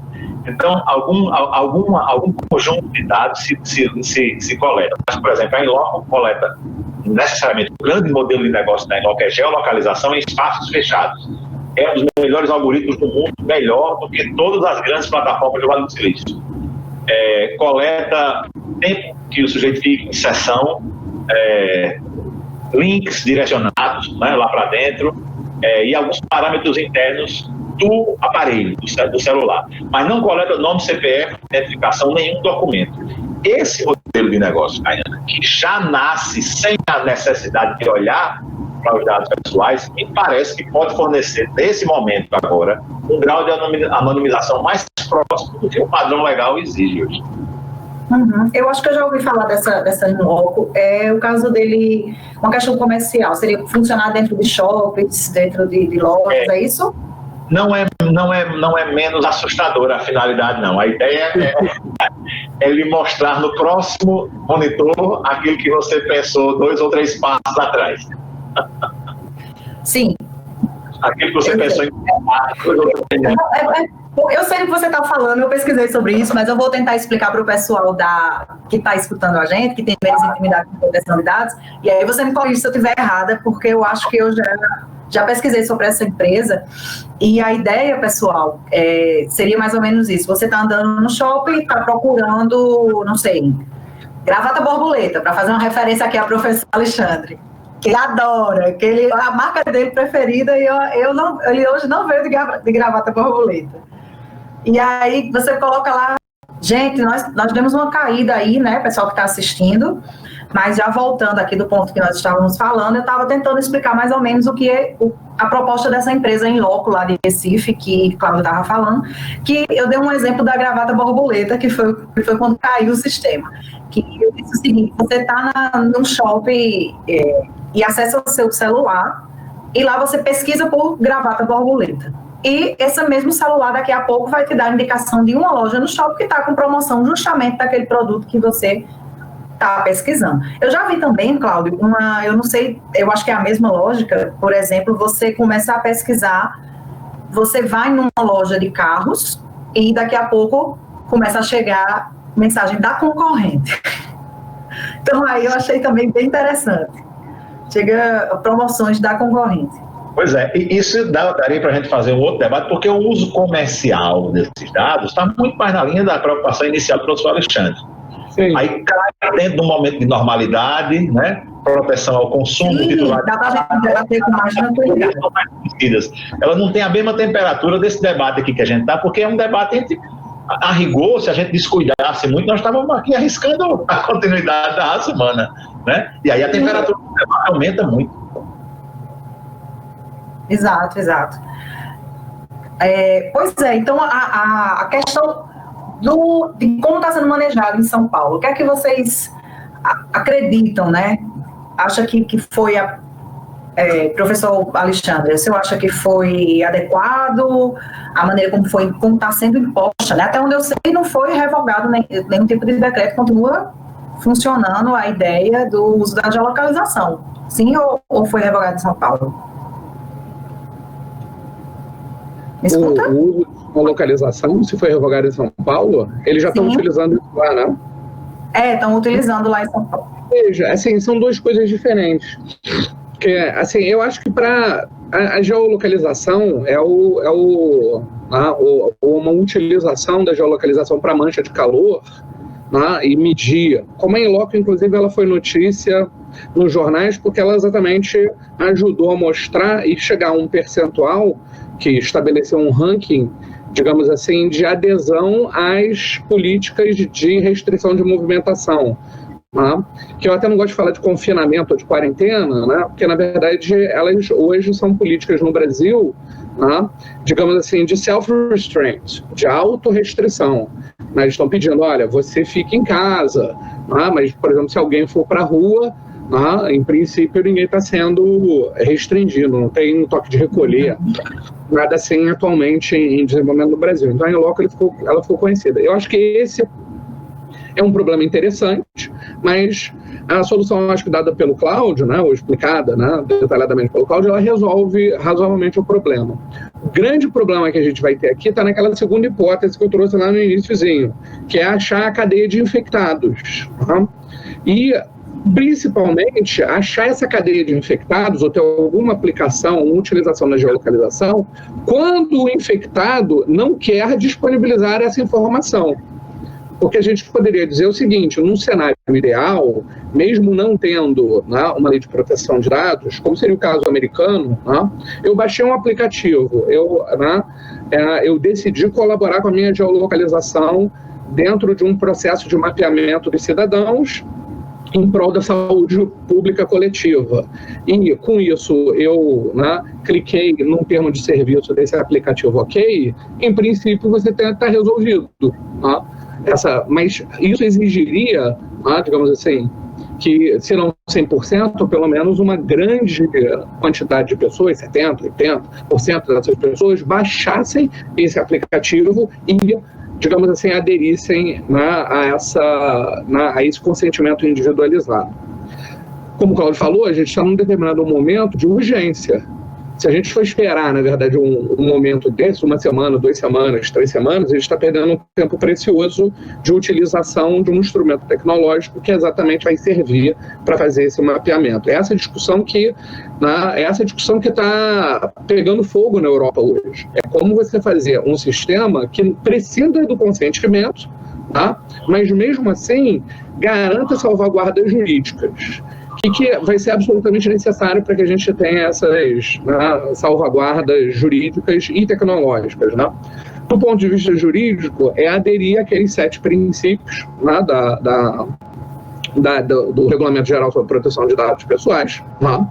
Então, algum conjunto de dados se coleta. Mas, por exemplo, a Inloco coleta necessariamente o grande modelo de negócio da Inloco é geolocalização em espaços fechados. É um dos melhores algoritmos do mundo, melhor do que todas as grandes plataformas do Vale do Silício. Coleta tempo que o sujeito fica em sessão, links direcionados, né, lá para dentro, e alguns parâmetros internos do aparelho, do celular. Mas não coleta nome, CPF, identificação, nenhum documento. Esse modelo de negócio, Caiana, que já nasce sem a necessidade de olhar para os dados pessoais, me parece que pode fornecer, nesse momento agora, um grau de anonimização mais próximo do que o padrão legal exige hoje. Uhum. Eu acho que eu já ouvi falar dessa Inloco. É o caso dele, uma questão comercial, seria funcionar dentro de shoppings, dentro de lojas, é isso? Não é menos assustadora a finalidade, não. A ideia é lhe mostrar no próximo monitor aquilo que você pensou 2 ou 3 passos atrás. Sim. Aquilo que você pensou em... Eu sei o que você está falando, eu pesquisei sobre isso, mas eu vou tentar explicar para o pessoal que está escutando a gente, que tem menos intimidade com proteção de dados, e aí você me corrige se eu estiver errada, porque eu acho que eu já pesquisei sobre essa empresa, e a ideia, pessoal, seria mais ou menos isso. Você está andando no shopping, está procurando, não sei, gravata borboleta, para fazer uma referência aqui ao professor Alexandre, que ele adora, a marca dele preferida, e ele hoje não veio de gravata borboleta. E aí você coloca lá, gente, nós demos uma caída aí, né, pessoal que está assistindo, mas já voltando aqui do ponto que nós estávamos falando, eu estava tentando explicar mais ou menos o que é a proposta dessa empresa Inloco lá de Recife, que Cláudio estava falando, que eu dei um exemplo da gravata borboleta, que foi quando caiu o sistema. Que eu disse o seguinte: você está num shopping e acessa o seu celular, e lá você pesquisa por gravata borboleta. E esse mesmo celular daqui a pouco vai te dar a indicação de uma loja no shopping que está com promoção justamente daquele produto que você está pesquisando. Eu já vi também, Cláudio, eu não sei, eu acho que é a mesma lógica. Por exemplo, você começa a pesquisar, você vai numa loja de carros e daqui a pouco começa a chegar mensagem da concorrente. Então aí eu achei também bem interessante. Chega promoções da concorrente. Pois é, e isso daria para a gente fazer um outro debate, porque o uso comercial desses dados está muito mais na linha da preocupação inicial do professor Alexandre. Sim. Aí cai dentro de um momento de normalidade, né? Proteção ao consumo, titular. Dá para debater com mais tranquilidade. Ela não tem a mesma temperatura desse debate aqui que a gente está, porque é um debate entre, a rigor, se a gente descuidasse muito, nós estávamos aqui arriscando a continuidade da raça humana, né? E aí a temperatura do debate aumenta muito. Exato. Pois é, então a questão de como está sendo manejado em São Paulo, o que é que vocês acreditam, né? Acha que foi professor Alexandre, você acha que foi adequado a maneira como está sendo imposta, né? Até onde eu sei, não foi revogado nenhum tipo de decreto, continua funcionando a ideia do uso da geolocalização. Sim ou foi revogado em São Paulo? O uso de localização, se foi revogado em São Paulo, eles já estão utilizando isso lá, né? Estão utilizando lá em São Paulo. Veja, assim, são 2 coisas diferentes. Porque, assim, eu acho que a geolocalização é uma utilização da geolocalização para mancha de calor, né, e medir. Como a Inloco, inclusive, ela foi notícia nos jornais porque ela exatamente ajudou a mostrar e chegar a um percentual que estabeleceu um ranking, digamos assim, de adesão às políticas de restrição de movimentação. Né? Que eu até não gosto de falar de confinamento ou de quarentena, né? Porque, na verdade, elas hoje são políticas no Brasil, né? Digamos assim, de self-restraint, de autorrestrição. Né? Eles estão pedindo, olha, você fica em casa, né? Mas, por exemplo, se alguém for para a rua, em princípio, ninguém está sendo restringido, não tem um toque de recolher. nada assim atualmente em desenvolvimento no Brasil. Então, a In-Loco ela ficou conhecida. Eu acho que esse é um problema interessante, mas a solução, acho que dada pelo Cláudio, né, ou explicada, né, detalhadamente pelo Cláudio, ela resolve razoavelmente o problema. O grande problema que a gente vai ter aqui está naquela segunda hipótese que eu trouxe lá no iniciozinho, que é achar a cadeia de infectados. Tá? E, principalmente, achar essa cadeia de infectados ou ter alguma aplicação, uma utilização na geolocalização, quando o infectado não quer disponibilizar essa informação. Porque a gente poderia dizer o seguinte, num cenário ideal, mesmo não tendo, né, uma lei de proteção de dados, como seria o caso americano, né, eu baixei um aplicativo, eu decidi colaborar com a minha geolocalização dentro de um processo de mapeamento dos cidadãos em prol da saúde pública coletiva. E, com isso, eu, né, cliquei num termo de serviço desse aplicativo OK, em princípio você está resolvido. Né? Mas isso exigiria, digamos assim, que, se não 100%, pelo menos uma grande quantidade de pessoas, 70%, 80% dessas pessoas, baixassem esse aplicativo e, digamos assim, aderissem, né, a esse consentimento individualizado. Como o Cláudio falou, a gente está num determinado momento de urgência. Se a gente for esperar, na verdade, um momento desse, 1 semana, 2 semanas, 3 semanas, a gente está perdendo um tempo precioso de utilização de um instrumento tecnológico que exatamente vai servir para fazer esse mapeamento. É essa discussão que está pegando fogo na Europa hoje. É como você fazer um sistema que precisa do consentimento, tá? Mas mesmo assim garanta salvaguardas jurídicas. Que vai ser absolutamente necessário para que a gente tenha essas, né, salvaguardas jurídicas e tecnológicas. Né? Do ponto de vista jurídico, é aderir àqueles 7 princípios, né, do Regulamento Geral sobre a Proteção de Dados Pessoais, né?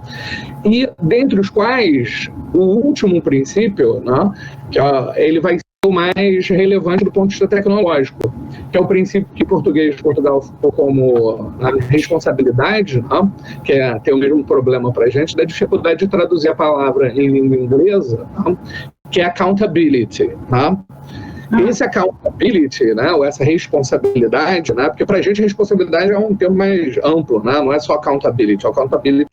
E dentre os quais o último princípio, né, que ele vai ser o mais relevante do ponto de vista tecnológico, que é o princípio que em português de Portugal ficou como a responsabilidade, né? Que tem o mesmo problema para a gente, da dificuldade de traduzir a palavra em língua inglesa, né? Que é accountability. Né? Esse accountability, né, ou essa responsabilidade, né, porque para a gente responsabilidade é um termo mais amplo, né, não é só accountability. O accountability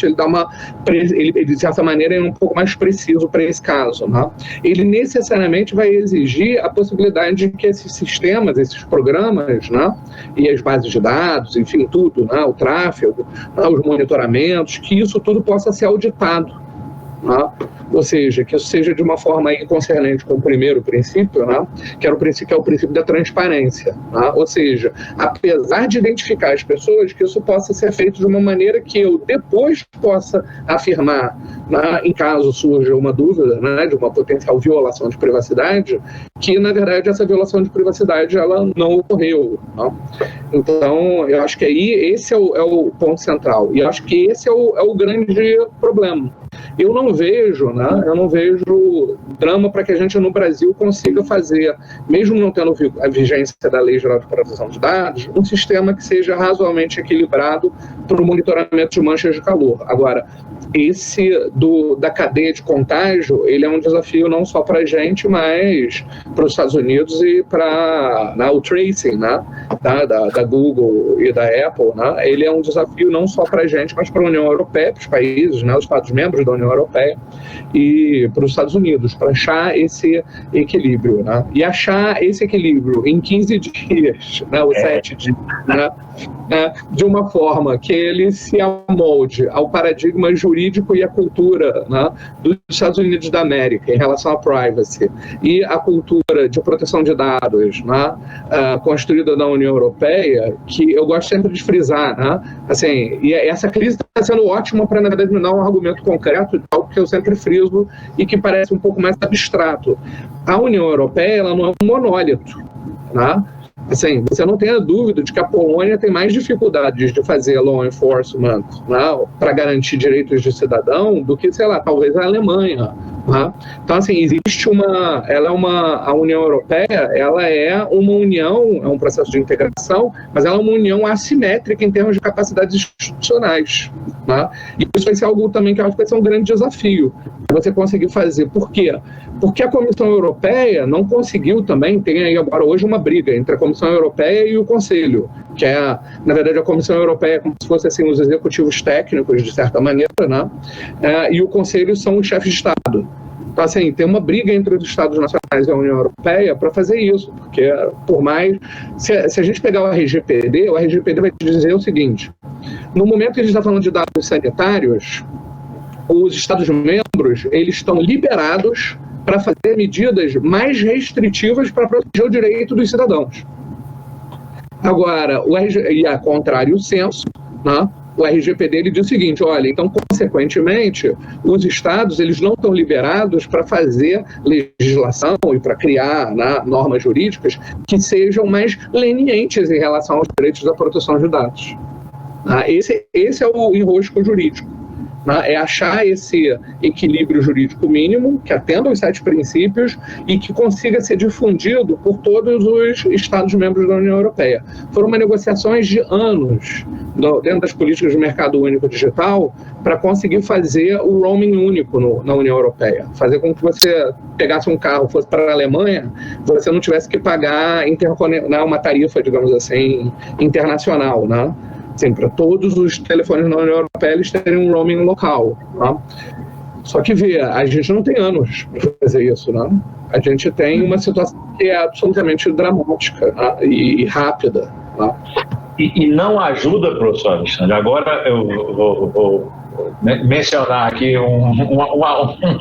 ele de certa maneira é um pouco mais preciso para esse caso. Né? Ele necessariamente vai exigir a possibilidade de que esses sistemas, esses programas, né, e as bases de dados, enfim, tudo, né, o tráfego, né, os monitoramentos, que isso tudo possa ser auditado. Né? Ou seja, que isso seja de uma forma aí concernente com o primeiro princípio, né? Que é o princípio da transparência. Né? Ou seja, apesar de identificar as pessoas, que isso possa ser feito de uma maneira que eu depois possa afirmar, né, em caso surja uma dúvida, né, de uma potencial violação de privacidade, que na verdade essa violação de privacidade ela não ocorreu. Né? Então, eu acho que aí esse é o ponto central. E eu acho que esse é o grande problema. Eu não vejo drama para que a gente no Brasil consiga fazer, mesmo não tendo a vigência da Lei Geral de Proteção de Dados, um sistema que seja razoavelmente equilibrado para o monitoramento de manchas de calor. Agora, esse da cadeia de contágio, ele é um desafio não só para a gente, mas para os Estados Unidos e para o tracing, né, da Google e da Apple. Né, ele é um desafio não só para a gente, mas para a União Europeia, para os países, né, os Estados-membros da União Europeia e para os Estados Unidos, para achar esse equilíbrio. Né, e achar esse equilíbrio em 15 dias, né, ou 7 dias, né, de uma forma que ele se amolde ao paradigma jurídico e à cultura, né, dos Estados Unidos da América em relação à privacy e a cultura de proteção de dados, né, construída na União Europeia, que eu gosto sempre de frisar, né, assim, e essa crise está sendo ótima para, na verdade, me dar um argumento concreto de algo que eu sempre friso e que parece um pouco mais abstrato. A União Europeia ela não é um monólito, né? Assim, você não tem a dúvida de que a Polônia tem mais dificuldades de fazer law enforcement, né, para garantir direitos de cidadão do que, sei lá, talvez a Alemanha, Então, assim, a União Europeia, ela é uma união, é um processo de integração, mas ela é uma união assimétrica em termos de capacidades institucionais. E isso vai ser algo também que eu acho que vai ser um grande desafio, você conseguir fazer. Por quê? Porque a Comissão Europeia não conseguiu também, tem aí agora hoje uma briga entre a Comissão Europeia e o Conselho, que é, na verdade, a Comissão Europeia como se fosse assim, os executivos técnicos, de certa maneira, e o Conselho são os chefes de Estado. Então, assim, tem uma briga entre os Estados Nacionais e a União Europeia para fazer isso, porque, por mais... Se a gente pegar o RGPD vai te dizer o seguinte: no momento que a gente está falando de dados sanitários, os Estados-membros, eles estão liberados para fazer medidas mais restritivas para proteger o direito dos cidadãos. Agora, e a contrário o censo, o RGPD ele diz o seguinte: olha, então, consequentemente, os estados eles não estão liberados para fazer legislação e para criar normas jurídicas que sejam mais lenientes em relação aos direitos da proteção de dados. Esse é o enrosco jurídico. É achar esse equilíbrio jurídico mínimo, que atenda aos 7 princípios e que consiga ser difundido por todos os Estados-membros da União Europeia. Foram negociações de anos dentro das políticas de mercado único digital para conseguir fazer o roaming único na União Europeia. Fazer com que você pegasse um carro, fosse para a Alemanha, você não tivesse que pagar uma tarifa, digamos assim, internacional, Assim, para todos os telefones na União Europeia eles terem um roaming local. Só que, a gente não tem anos para fazer isso. A gente tem uma situação que é absolutamente dramática e rápida. E não ajuda, professor Alexandre. Agora eu vou mencionar aqui um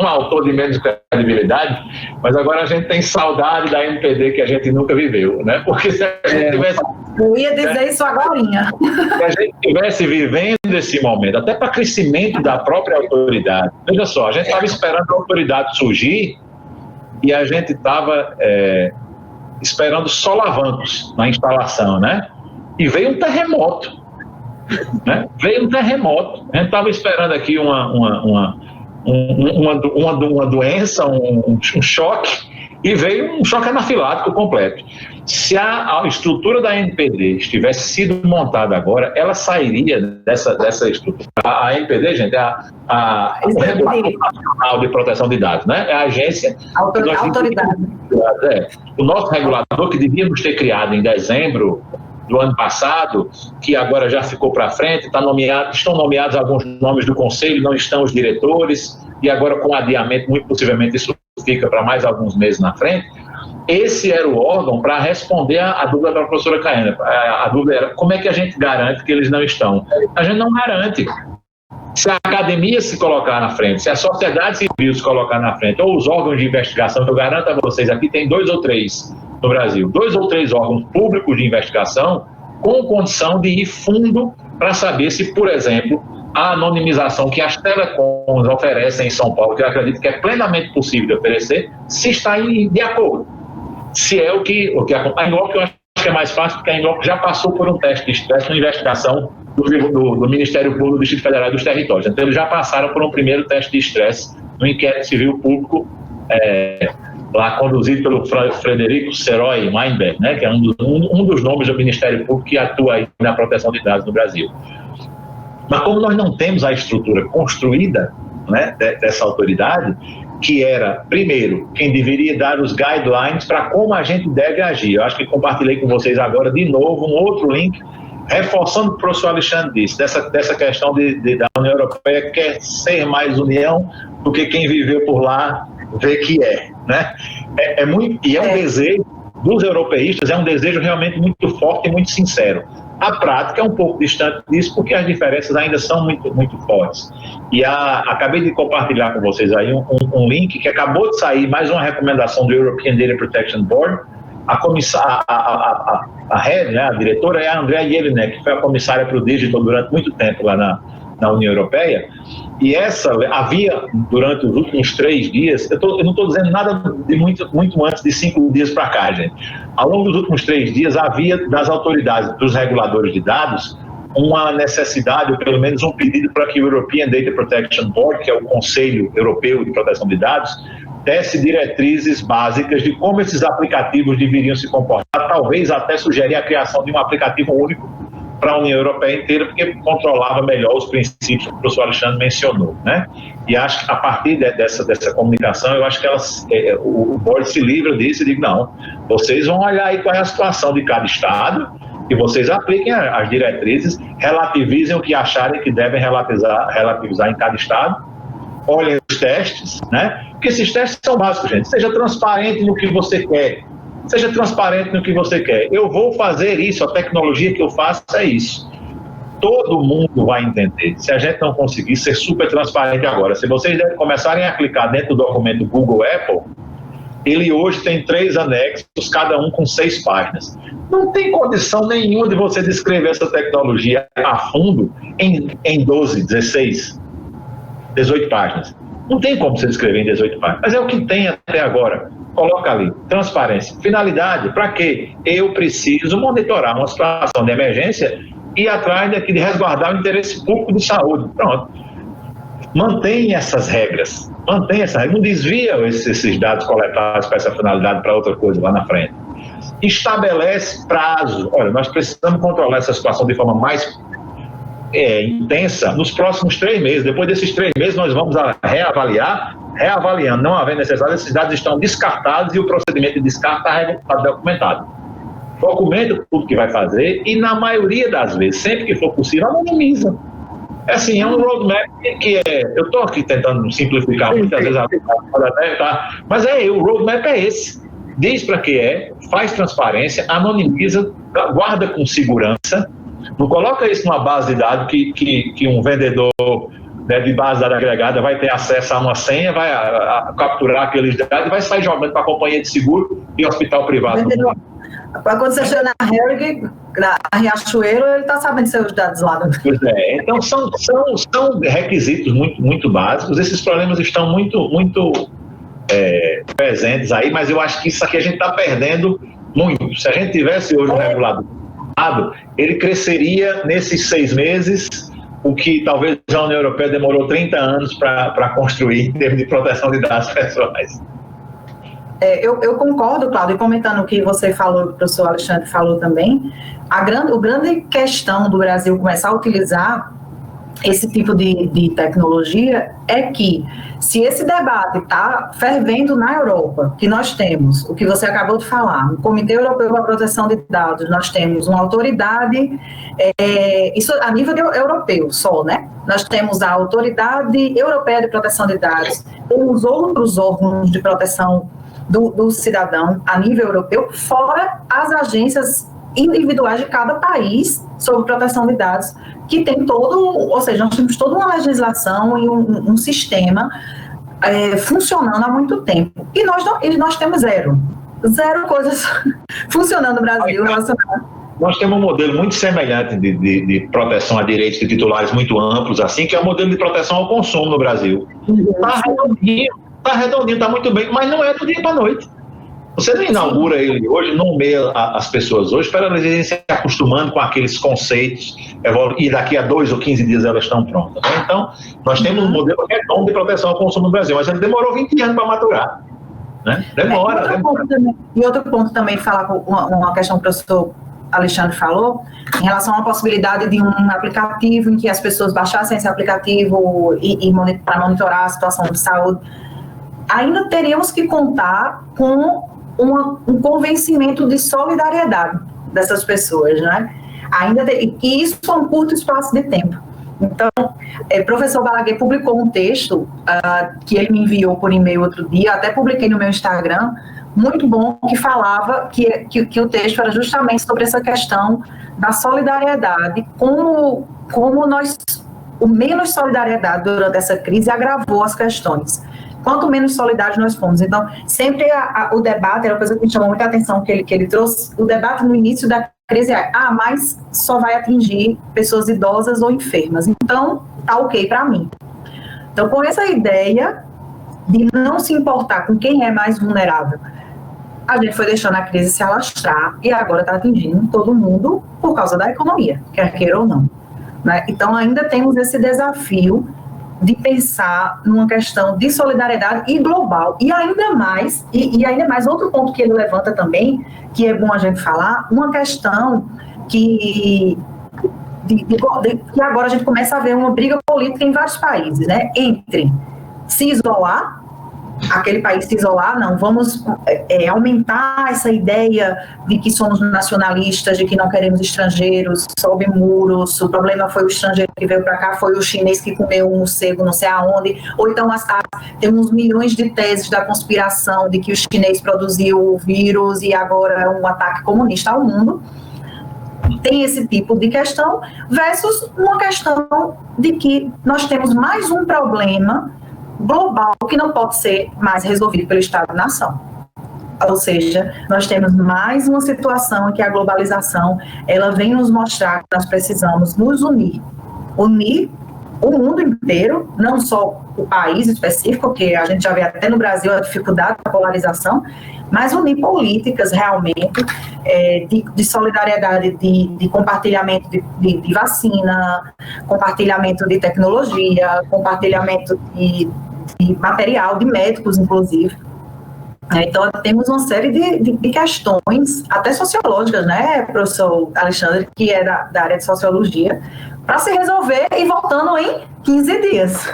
autor de menos credibilidade, mas agora a gente tem saudade da NPD que a gente nunca viveu, Porque se a gente tivesse... Eu ia dizer isso agorinha. Se a gente estivesse vivendo esse momento, até para crescimento da própria autoridade. Veja só, a gente estava esperando a autoridade surgir e a gente estava esperando solavancos na instalação, E veio um terremoto. Veio um terremoto. A gente estava esperando aqui uma doença, um choque, e veio um choque anafilático completo. Se a estrutura da NPD estivesse sido montada agora, ela sairia dessa estrutura. A NPD, gente, é o Regulador Nacional de Proteção de Dados, É a agência... Autoridade. O nosso regulador, que devíamos ter criado em dezembro do ano passado, que agora já ficou para frente, estão nomeados alguns nomes do Conselho, não estão os diretores, e agora com adiamento, muito possivelmente isso fica para mais alguns meses na frente. Esse era o órgão para responder a dúvida da professora Caiana. A dúvida era: como é que a gente garante que eles não estão? A gente não garante. Se a academia se colocar na frente, se a sociedade civil se colocar na frente, ou os órgãos de investigação, que eu garanto a vocês, aqui tem 2 ou 3 no Brasil, 2 ou 3 órgãos públicos de investigação com condição de ir fundo para saber se, por exemplo, a anonimização que as telecoms oferecem em São Paulo, que eu acredito que é plenamente possível de oferecer, se está de acordo. Se é o que a Inloco, eu acho que é mais fácil, porque a Inloco já passou por um teste de estresse na investigação do Ministério Público do Distrito Federal e dos Territórios. Então, eles já passaram por um primeiro teste de estresse no inquérito civil público, lá conduzido pelo Frederico Seroy Weinberg, que é um dos nomes do Ministério Público que atua aí na proteção de dados no Brasil. Mas como nós não temos a estrutura construída dessa autoridade, que era, primeiro, quem deveria dar os guidelines para como a gente deve agir. Eu acho que compartilhei com vocês agora, de novo, um outro link, reforçando o que o professor Alexandre disse, dessa questão da União Europeia quer ser mais união do que quem viveu por lá vê que é. E é um desejo dos europeístas, é um desejo realmente muito forte e muito sincero. A prática é um pouco distante disso, porque as diferenças ainda são muito, muito fortes. E acabei de compartilhar com vocês aí um link que acabou de sair, mais uma recomendação do European Data Protection Board. A head, a diretora, é a Andrea Jelinek, que foi a comissária para o Digital durante muito tempo lá na União Europeia. E essa havia, durante os últimos 3 dias, eu não estou dizendo nada de muito antes de 5 dias para cá, gente. Ao longo dos últimos 3 dias, havia das autoridades, dos reguladores de dados, uma necessidade, ou pelo menos um pedido para que o European Data Protection Board, que é o Conselho Europeu de Proteção de Dados, desse diretrizes básicas de como esses aplicativos deveriam se comportar, talvez até sugerir a criação de um aplicativo único para a União Europeia inteira, porque controlava melhor os princípios que o professor Alexandre mencionou, né? E acho que a partir dessa comunicação, eu acho que o board se livra disso e diz, não, vocês vão olhar aí qual é a situação de cada estado e vocês apliquem as diretrizes, relativizem o que acharem que devem relativizar em cada estado, olhem os testes, né? Porque esses testes são básicos, gente. Seja transparente no que você quer. Seja transparente no que você quer. Eu vou fazer isso, a tecnologia que eu faço é isso. Todo mundo vai entender. Se a gente não conseguir ser super transparente agora, se vocês começarem a clicar dentro do documento Google Apple, ele hoje tem 3 anexos, cada um com 6 páginas. Não tem condição nenhuma de você descrever essa tecnologia a fundo em 12, 16, 18 páginas. Não tem como você descrever em 18 páginas, mas é o que tem até agora. Coloca ali, transparência. Finalidade, para quê? Eu preciso monitorar uma situação de emergência e ir atrás de resguardar o interesse público de saúde. Pronto. Mantém essas regras. Não desvia esses dados coletados para essa finalidade para outra coisa lá na frente. Estabelece prazo. Olha, nós precisamos controlar essa situação de forma mais intensa nos próximos 3 meses. Depois desses 3 meses, nós vamos reavaliando, não havendo necessidade, esses dados estão descartados e o procedimento de descarte está documentado. Documenta tudo que vai fazer e, na maioria das vezes, sempre que for possível, anonimiza. Assim, é um roadmap que eu estou aqui tentando simplificar muitas vezes, mas o roadmap é esse. Diz para que faz transparência, anonimiza, guarda com segurança. Não coloca isso numa base de dados que um vendedor, né, de base de dados agregada vai ter acesso a uma senha, vai capturar aqueles dados e vai sair jogando para a companhia de seguro e hospital privado. Quando você chega na Heritage, na Riachuelo, ele está sabendo seus dados lá. Pois é, então são requisitos muito, muito básicos. Esses problemas estão muito, muito presentes aí, mas eu acho que isso aqui a gente está perdendo muito. Se a gente tivesse hoje um regulador, ele cresceria nesses 6 meses, o que talvez a União Europeia demorou 30 anos para construir em termos de proteção de dados pessoais. Eu concordo, Cláudio, e comentando o que você falou, o professor Alexandre falou também, a grande questão do Brasil começar a utilizar esse tipo de tecnologia é que, se esse debate está fervendo na Europa, que nós temos, o que você acabou de falar, no Comitê Europeu para a Proteção de Dados, nós temos uma autoridade, isso a nível europeu só, né? Nós temos a Autoridade Europeia de Proteção de Dados, temos outros órgãos de proteção do cidadão a nível europeu, fora as agências individuais de cada país sobre proteção de dados, que tem ou seja, nós temos toda uma legislação e um sistema funcionando há muito tempo. E nós temos zero coisas funcionando no Brasil relacionadas. Nós temos um modelo muito semelhante de proteção a direitos de titulares muito amplos, assim, que é o modelo de proteção ao consumo no Brasil. Está redondinho, está muito bem, mas não é do dia para a noite. Você não inaugura ele hoje, não nomeia as pessoas hoje para elas irem se acostumando com aqueles conceitos e daqui a 2 ou 15 dias elas estão prontas. Né? Então, nós temos um modelo redondo de proteção ao consumo no Brasil, mas ele demorou 20 anos para maturar. Né? Demora. E outro ponto também, falar uma questão que o professor Alexandre falou, em relação à possibilidade de um aplicativo em que as pessoas baixassem esse aplicativo para monitorar a situação de saúde. Ainda teríamos que contar com um convencimento de solidariedade dessas pessoas, né? E isso é um curto espaço de tempo. Então, o professor Balaguer publicou um texto que ele me enviou por e-mail outro dia, até publiquei no meu Instagram, muito bom, que falava que o texto era justamente sobre essa questão da solidariedade, como o menos solidariedade durante essa crise agravou as questões. Quanto menos solidários nós fomos. Então, sempre o debate, era uma coisa que me chamou muita atenção que ele trouxe, o debate no início da crise mas só vai atingir pessoas idosas ou enfermas. Então, tá ok para mim. Então, com essa ideia de não se importar com quem é mais vulnerável, a gente foi deixando a crise se alastrar e agora está atingindo todo mundo por causa da economia, quer queira ou não. né? Então, ainda temos esse desafio de pensar numa questão de solidariedade e global. E ainda mais, outro ponto que ele levanta também, que é bom a gente falar, uma questão que agora a gente começa a ver uma briga política em vários países, né? Entre se isolar, aquele país se isolar, não, vamos aumentar essa ideia de que somos nacionalistas, de que não queremos estrangeiros, sobe muros, o problema foi o estrangeiro que veio para cá, foi o chinês que comeu um morcego não sei aonde, ou então tem uns milhões de teses da conspiração de que o chinês produziu o vírus e agora é um ataque comunista ao mundo. Tem esse tipo de questão versus uma questão de que nós temos mais um problema global que não pode ser mais resolvido pelo Estado-nação. Ou seja, nós temos mais uma situação em que a globalização ela vem nos mostrar que nós precisamos nos unir o mundo inteiro, não só o país específico, que a gente já vê até no Brasil a dificuldade da polarização, mas unir políticas realmente de solidariedade, de compartilhamento de vacina, compartilhamento de tecnologia, compartilhamento de material, de médicos, inclusive. Então, temos uma série de questões, até sociológicas, né, professor Alexandre, que é da área de sociologia, para se resolver e voltando em 15 dias.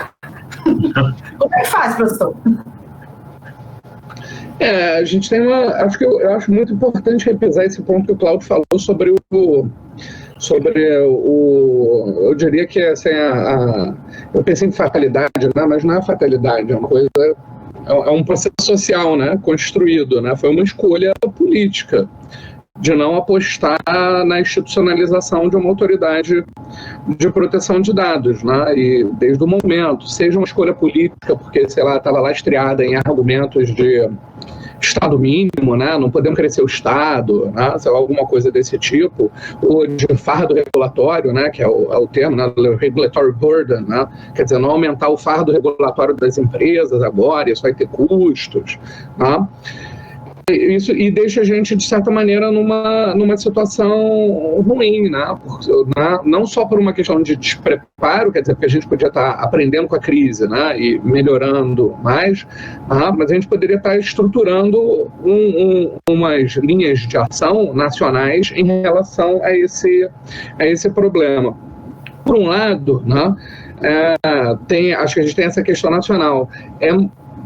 Como é que faz, professor? A gente tem eu acho muito importante repisar esse ponto que o Cláudio falou sobre eu diria que assim, eu pensei em fatalidade, né, mas não é fatalidade, é uma coisa, é um processo social, né, construído, né, foi uma escolha política de não apostar na institucionalização de uma autoridade de proteção de dados, né? E desde o momento, seja uma escolha política, porque, sei lá, estava lastreada em argumentos de Estado mínimo, né? Não podemos crescer o Estado, né? Sei lá, alguma coisa desse tipo, ou de fardo regulatório, né? Que é o termo, né? Regulatory burden, né? Quer dizer, não aumentar o fardo regulatório das empresas agora, isso vai ter custos, né? Isso, e deixa a gente, de certa maneira, numa situação ruim, né? Não só por uma questão de despreparo, quer dizer, porque a gente podia estar aprendendo com a crise, né? E melhorando mais, mas a gente poderia estar estruturando umas linhas de ação nacionais em relação a esse problema. Por um lado, né, acho que a gente tem essa questão nacional.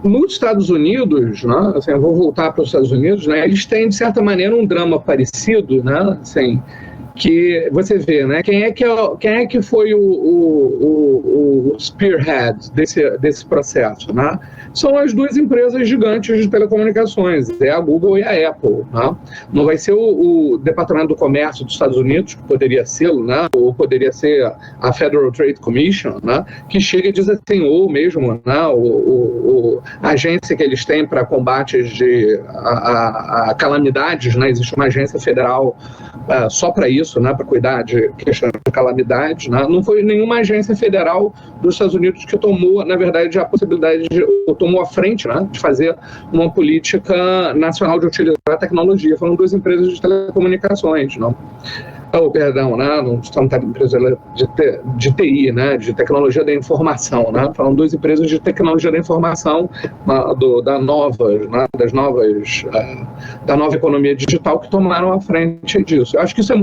Nos Estados Unidos, né, assim, eu vou voltar para os Estados Unidos, né, eles têm, de certa maneira, um drama parecido, né, assim, que você vê, né, quem é que foi o spearhead desse processo, né? São as duas empresas gigantes de telecomunicações, é a Google e a Apple, né? Não vai ser o Departamento do Comércio dos Estados Unidos, que poderia ser, né? Ou poderia ser a Federal Trade Commission, né? Que chega e diz assim, ou mesmo, né? A agência que eles têm para combates a calamidades, né? Existe uma agência federal só para isso, né? Para cuidar de questões de calamidades, né? Não foi nenhuma agência federal dos Estados Unidos que tomou, na verdade, a possibilidade tomou a frente, né, de fazer uma política nacional de utilizar a tecnologia. Foram duas empresas de telecomunicações, não? Não são empresas de TI, né, de tecnologia da informação, né? Foram duas empresas de tecnologia da informação da nova economia digital que tomaram a frente disso. Eu acho que isso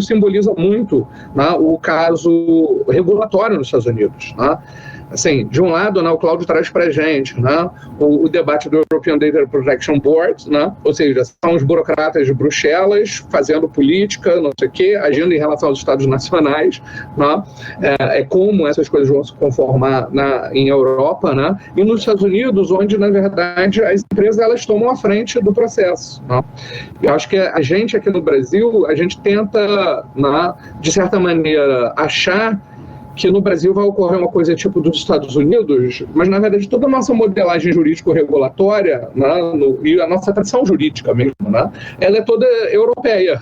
simboliza muito, né, o caso regulatório nos Estados Unidos, né? Assim, de um lado, né, o Cláudio traz para a gente, né, o debate do European Data Protection Board, né, ou seja, são os burocratas de Bruxelas fazendo política, não sei o quê, agindo em relação aos Estados nacionais, né, como essas coisas vão se conformar em Europa, né, e nos Estados Unidos, onde, na verdade, as empresas elas tomam a frente do processo. Né. Eu acho que a gente aqui no Brasil, a gente tenta, né, de certa maneira, achar que no Brasil vai ocorrer uma coisa tipo dos Estados Unidos, mas, na verdade, toda a nossa modelagem jurídico-regulatória, né, e a nossa tradição jurídica mesmo, né, ela é toda europeia.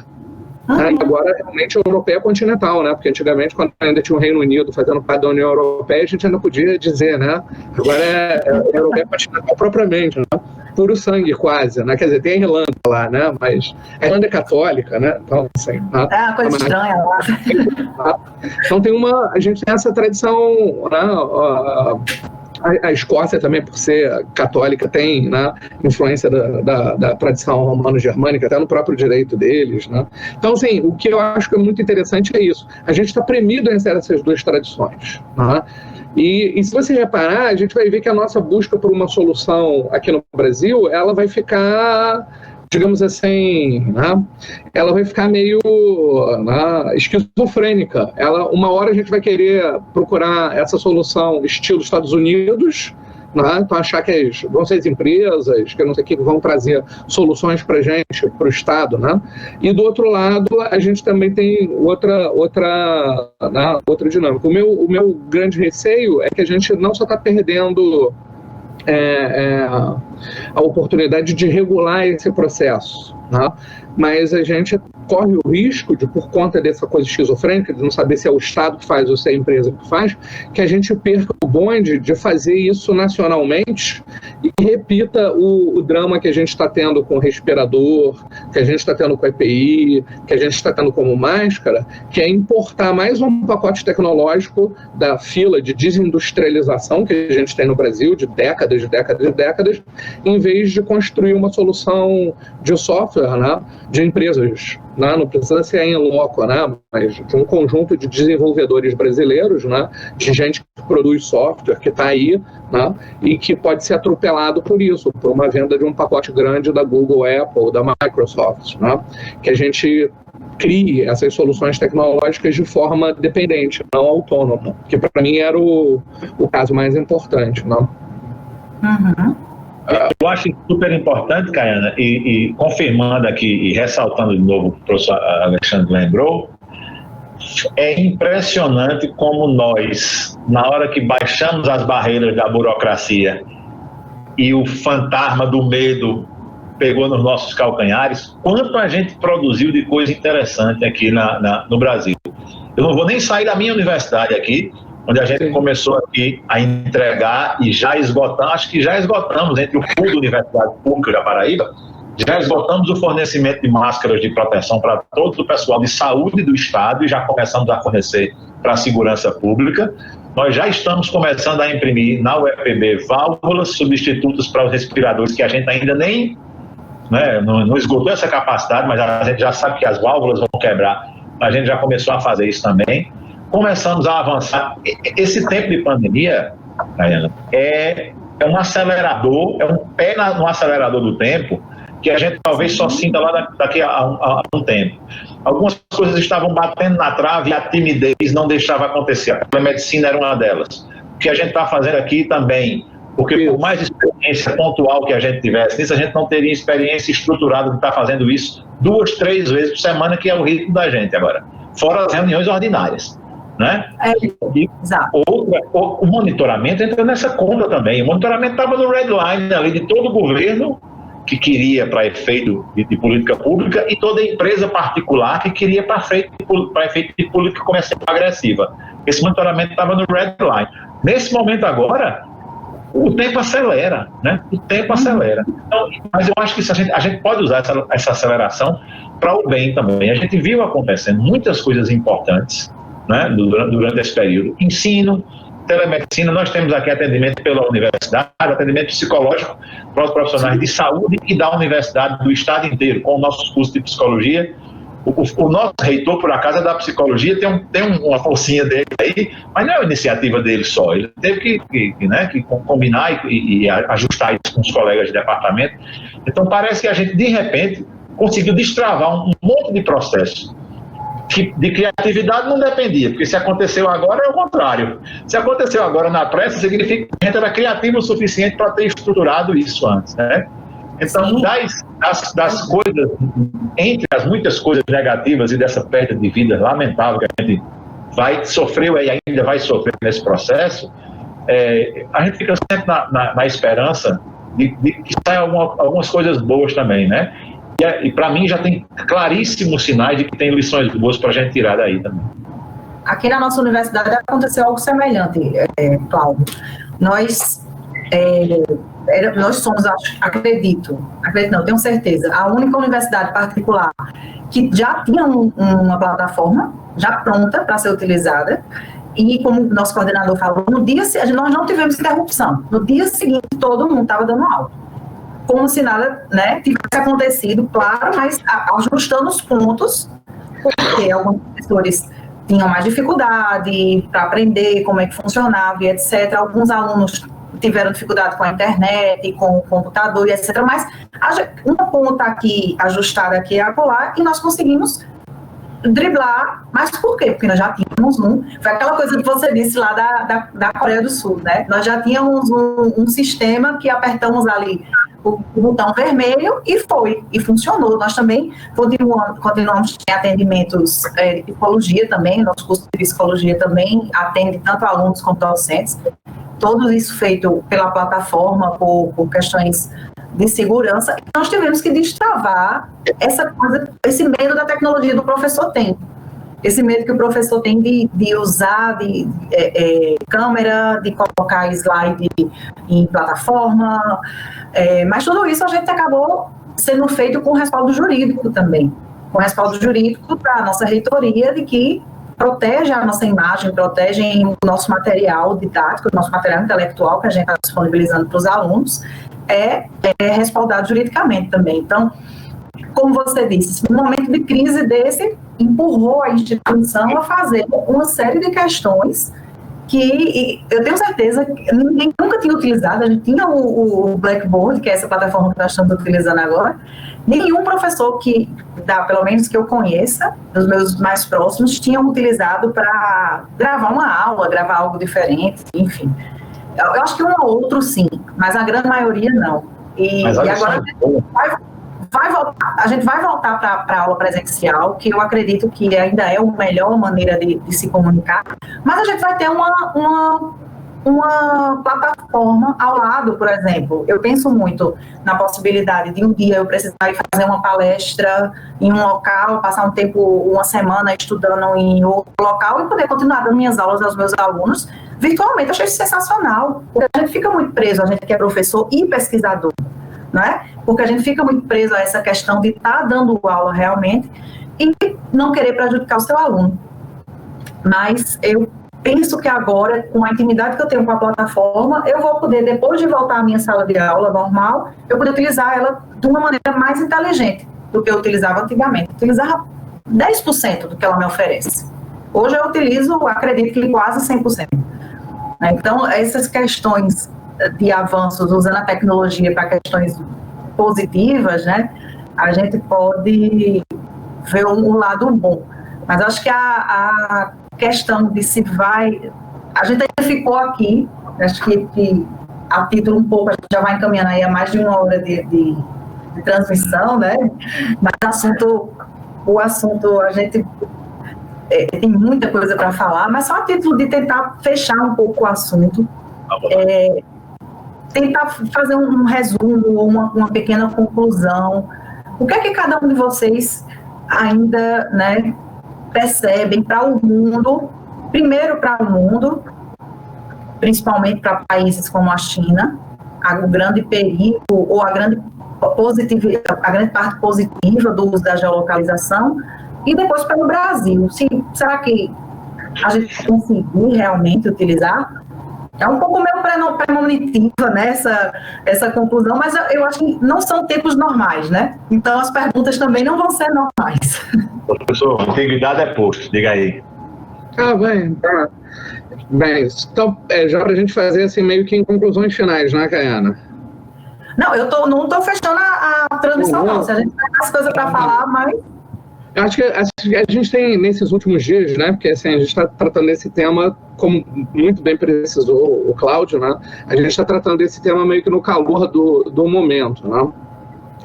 Né, e agora, realmente, europeia continental, né, porque antigamente, quando ainda tinha o Reino Unido fazendo parte da União Europeia, a gente ainda podia dizer, né, agora é europeia continental propriamente, né. puro sangue quase, né? Quer dizer, tem a Irlanda lá, né? Mas a Irlanda é católica, né? Então, assim, né? É uma coisa estranha lá. Então a gente tem essa tradição, né? A Escócia também, por ser católica, tem, né, influência da tradição romano-germânica, até no próprio direito deles, né? Então, assim, o que eu acho que é muito interessante é isso. A gente está premido entre essas duas tradições, né? E se você reparar, a gente vai ver que a nossa busca por uma solução aqui no Brasil, ela vai ficar, digamos assim, né? Ela vai ficar meio, né, esquizofrênica. Uma hora a gente vai querer procurar essa solução estilo Estados Unidos, né? Então achar que vão ser as empresas, que não sei o que, vão trazer soluções para a gente, para o Estado, né? E do outro lado, a gente também tem outra dinâmica. O meu grande receio é que a gente não só está perdendo a oportunidade de regular esse processo, né? Mas a gente corre o risco de, por conta dessa coisa esquizofrênica, de não saber se é o Estado que faz ou se é a empresa que faz, que a gente perca o bonde de fazer isso nacionalmente e repita o drama que a gente está tendo com o respirador, que a gente está tendo com a EPI, que a gente está tendo como máscara, que é importar mais um pacote tecnológico da fila de desindustrialização que a gente tem no Brasil, de décadas, em vez de construir uma solução de software, né, de empresas, né? Não precisa ser em loco, né? Mas de um conjunto de desenvolvedores brasileiros, né? De gente que produz software, que está aí, né? E que pode ser atropelado por isso, por uma venda de um pacote grande da Google, Apple, da Microsoft, né? Que a gente crie essas soluções tecnológicas de forma dependente, não autônoma, que para mim era o caso mais importante, né? Uhum. Eu acho super importante, Caiana, e confirmando aqui e ressaltando de novo o que o professor Alexandre lembrou, é impressionante como nós, na hora que baixamos as barreiras da burocracia e o fantasma do medo pegou nos nossos calcanhares, quanto a gente produziu de coisa interessante aqui no Brasil. Eu não vou nem sair da minha universidade aqui, onde a gente começou aqui a entregar e já esgotamos, acho que já esgotamos entre o pool da Universidade Pública da Paraíba, já esgotamos o fornecimento de máscaras de proteção para todo o pessoal de saúde do Estado e já começamos a fornecer para a segurança pública. Nós já estamos começando a imprimir na UFPB válvulas substitutas para os respiradores que a gente ainda nem, né, não esgotou essa capacidade, mas a gente já sabe que as válvulas vão quebrar. A gente já começou a fazer isso também. Começamos a avançar. Esse tempo de pandemia, Caiana, é um acelerador, é um pé no acelerador do tempo, que a gente talvez só sinta lá daqui a um tempo. Algumas coisas estavam batendo na trave e a timidez não deixava acontecer. A telemedicina era uma delas. O que a gente está fazendo aqui também, porque por mais experiência pontual que a gente tivesse nisso, a gente não teria experiência estruturada de estar fazendo isso 2, 3 vezes por semana, que é o ritmo da gente agora. Fora as reuniões ordinárias. Né? O monitoramento entra nessa conta também. O monitoramento estava no red line ali de todo o governo que queria para efeito de política pública e toda empresa particular que queria para efeito de política comercial agressiva. Esse monitoramento estava no red line. Nesse momento agora, o tempo acelera, né? O tempo acelera. Então, mas eu acho que a gente pode usar essa aceleração para o bem também. A gente viu acontecendo muitas coisas importantes, né, durante esse período. Ensino, telemedicina, nós temos aqui atendimento pela universidade, atendimento psicológico para os profissionais de saúde e da universidade do estado inteiro, com o nosso curso de psicologia. O nosso reitor, por acaso, é da psicologia, tem uma forcinha dele aí, mas não é uma iniciativa dele só, ele teve que combinar e ajustar isso com os colegas de departamento. Então parece que a gente, de repente, conseguiu destravar um monte de processos que de criatividade não dependia, porque se aconteceu agora é o contrário. Se aconteceu agora na pressa, significa que a gente era criativo o suficiente para ter estruturado isso antes, né? Então, das coisas, entre as muitas coisas negativas e dessa perda de vida lamentável que a gente sofreu e ainda vai sofrer nesse processo, a gente fica sempre na esperança de que saiam algumas coisas boas também, né? E para mim já tem claríssimos sinais de que tem lições boas para a gente tirar daí também. Aqui na nossa universidade aconteceu algo semelhante, Cláudio. Nós nós somos, acredito não, tenho certeza, a única universidade particular que já tinha uma plataforma já pronta para ser utilizada, e como o nosso coordenador falou, no dia nós não tivemos interrupção, no dia seguinte todo mundo estava dando aula, como se nada, né, tivesse acontecido, claro, mas ajustando os pontos, porque alguns professores tinham mais dificuldade para aprender como é que funcionava e etc. Alguns alunos tiveram dificuldade com a internet, com o computador e etc. Mas uma ponta aqui ajustada aqui e acolá, e nós conseguimos driblar. Mas por quê? Porque nós já tínhamos foi aquela coisa que você disse lá da Coreia do Sul, né? Nós já tínhamos um sistema que apertamos ali o botão vermelho e funcionou. Nós também continuamos em atendimentos de psicologia também, nosso curso de psicologia também atende tanto alunos quanto docentes. Tudo isso feito pela plataforma, por questões de segurança. Nós tivemos que destravar essa coisa, esse medo da tecnologia do professor tem. Esse medo que o professor tem de usar câmera, de colocar slide em plataforma, mas tudo isso a gente acabou sendo feito com respaldo jurídico também, com respaldo jurídico da nossa reitoria, de que protege a nossa imagem, protege o nosso material didático, o nosso material intelectual que a gente está disponibilizando para os alunos, é respaldado juridicamente também. Então, como você disse, um momento de crise desse empurrou a instituição a fazer uma série de questões que eu tenho certeza que ninguém nunca tinha utilizado. A gente tinha o Blackboard, que é essa plataforma que nós estamos utilizando agora. Nenhum professor pelo menos que eu conheça, dos meus mais próximos, tinham utilizado para gravar uma aula, gravar algo diferente, enfim. Eu acho que um ou outro sim, mas a grande maioria não. E agora a gente vai voltar para a aula presencial, que eu acredito que ainda é a melhor maneira de se comunicar, mas a gente vai ter uma plataforma ao lado, por exemplo. Eu penso muito na possibilidade de um dia eu precisar ir fazer uma palestra em um local, passar um tempo, uma semana estudando em outro local e poder continuar dando minhas aulas aos meus alunos virtualmente. Eu achei isso sensacional, porque a gente fica muito preso, a gente que é professor e pesquisador, não é? Porque a gente fica muito preso a essa questão de estar dando aula realmente e não querer prejudicar o seu aluno. Mas eu penso que agora, com a intimidade que eu tenho com a plataforma, eu vou poder, depois de voltar à minha sala de aula normal, eu poder utilizar ela de uma maneira mais inteligente do que eu utilizava antigamente. Eu utilizava 10% do que ela me oferece. Hoje eu utilizo, acredito que quase 100%. Então, essas questões de avanços usando a tecnologia para questões positivas, né, a gente pode ver um lado bom. Mas acho que a questão de se vai... A gente ainda ficou aqui, acho que a título um pouco, a gente já vai encaminhando aí a mais de uma hora de transmissão, né, mas o assunto a gente tem muita coisa para falar, mas só a título de tentar fechar um pouco o assunto, tentar fazer um resumo ou uma pequena conclusão. O que é que cada um de vocês ainda, né, percebem para o mundo, primeiro para o mundo, principalmente para países como a China, o grande perigo ou a grande parte positiva do uso da geolocalização, e depois para o Brasil. Será que a gente vai conseguir realmente utilizar? É um pouco meio premonitiva, né, essa conclusão, mas eu acho que não são tempos normais, né? Então as perguntas também não vão ser normais. Professor, integridade é posto, diga aí. Bem, tá. Bem, então, já para a gente fazer assim, meio que em conclusões finais, né, Caiana? Não, não estou fechando a transmissão, não. Se a gente tem mais coisa para falar, mas... Eu acho que a gente tem, nesses últimos dias, né, porque assim, a gente está tratando desse tema, como muito bem precisou o Cláudio, né, a gente está tratando desse tema meio que no calor do momento, né.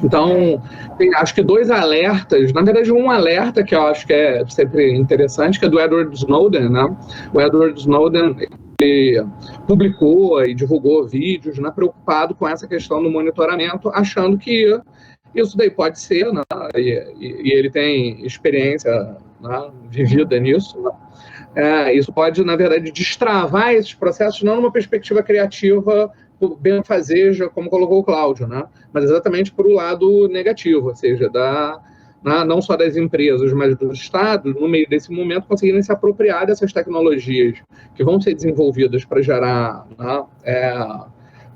Então, tem, acho que 2 alertas, na verdade um alerta que eu acho que é sempre interessante, que é do Edward Snowden, né. O Edward Snowden, ele publicou e divulgou vídeos, né, preocupado com essa questão do monitoramento, achando que isso daí pode ser, né, e ele tem experiência, né, vivida nisso, né. Isso pode, na verdade, destravar esses processos, não numa perspectiva criativa benfazeja, como colocou o Cláudio, né? Mas exatamente por o lado negativo, ou seja, não só das empresas, mas dos estados, no meio desse momento, conseguirem se apropriar dessas tecnologias que vão ser desenvolvidas para gerar,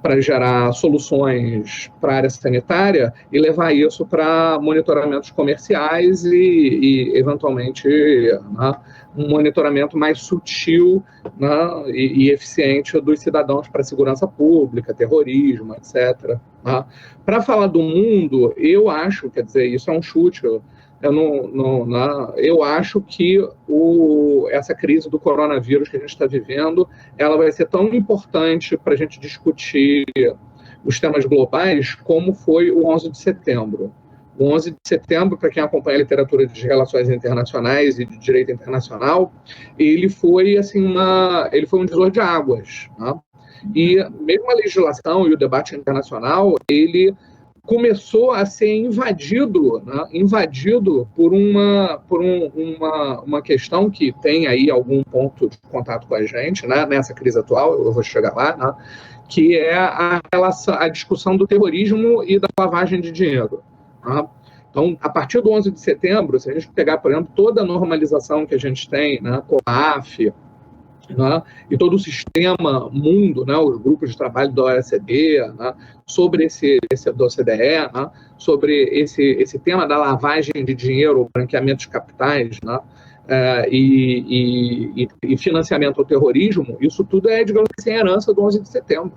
para gerar soluções para a área sanitária e levar isso para monitoramentos comerciais e eventualmente, né, um monitoramento mais sutil, né, e eficiente dos cidadãos para segurança pública, terrorismo, etc. Né? Para falar do mundo, eu acho, quer dizer, isso é um chute, eu acho que essa crise do coronavírus que a gente está vivendo, ela vai ser tão importante para a gente discutir os temas globais como foi o 11 de setembro. O 11 de setembro, para quem acompanha a literatura de relações internacionais e de direito internacional, ele foi um divisor de águas, né? E mesmo a legislação e o debate internacional, ele começou a ser invadido por uma questão que tem aí algum ponto de contato com a gente, né, nessa crise atual, eu vou chegar lá, né, que é a discussão do terrorismo e da lavagem de dinheiro. Né? Então, a partir do 11 de setembro, se a gente pegar, por exemplo, toda a normalização que a gente tem, né, COAF, né, e todo o sistema mundo, né, os grupos de trabalho da OECD, né, sobre esse do OCDE, né, sobre esse tema da lavagem de dinheiro, o branqueamento de capitais, né, e financiamento ao terrorismo, isso tudo é, digamos assim, herança do 11 de setembro.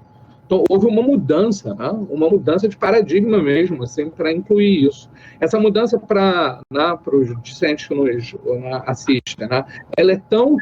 Então, houve uma mudança, né? Uma mudança de paradigma mesmo, assim, para incluir isso. Essa mudança para os discentes que nos assistem, né? Ela é tão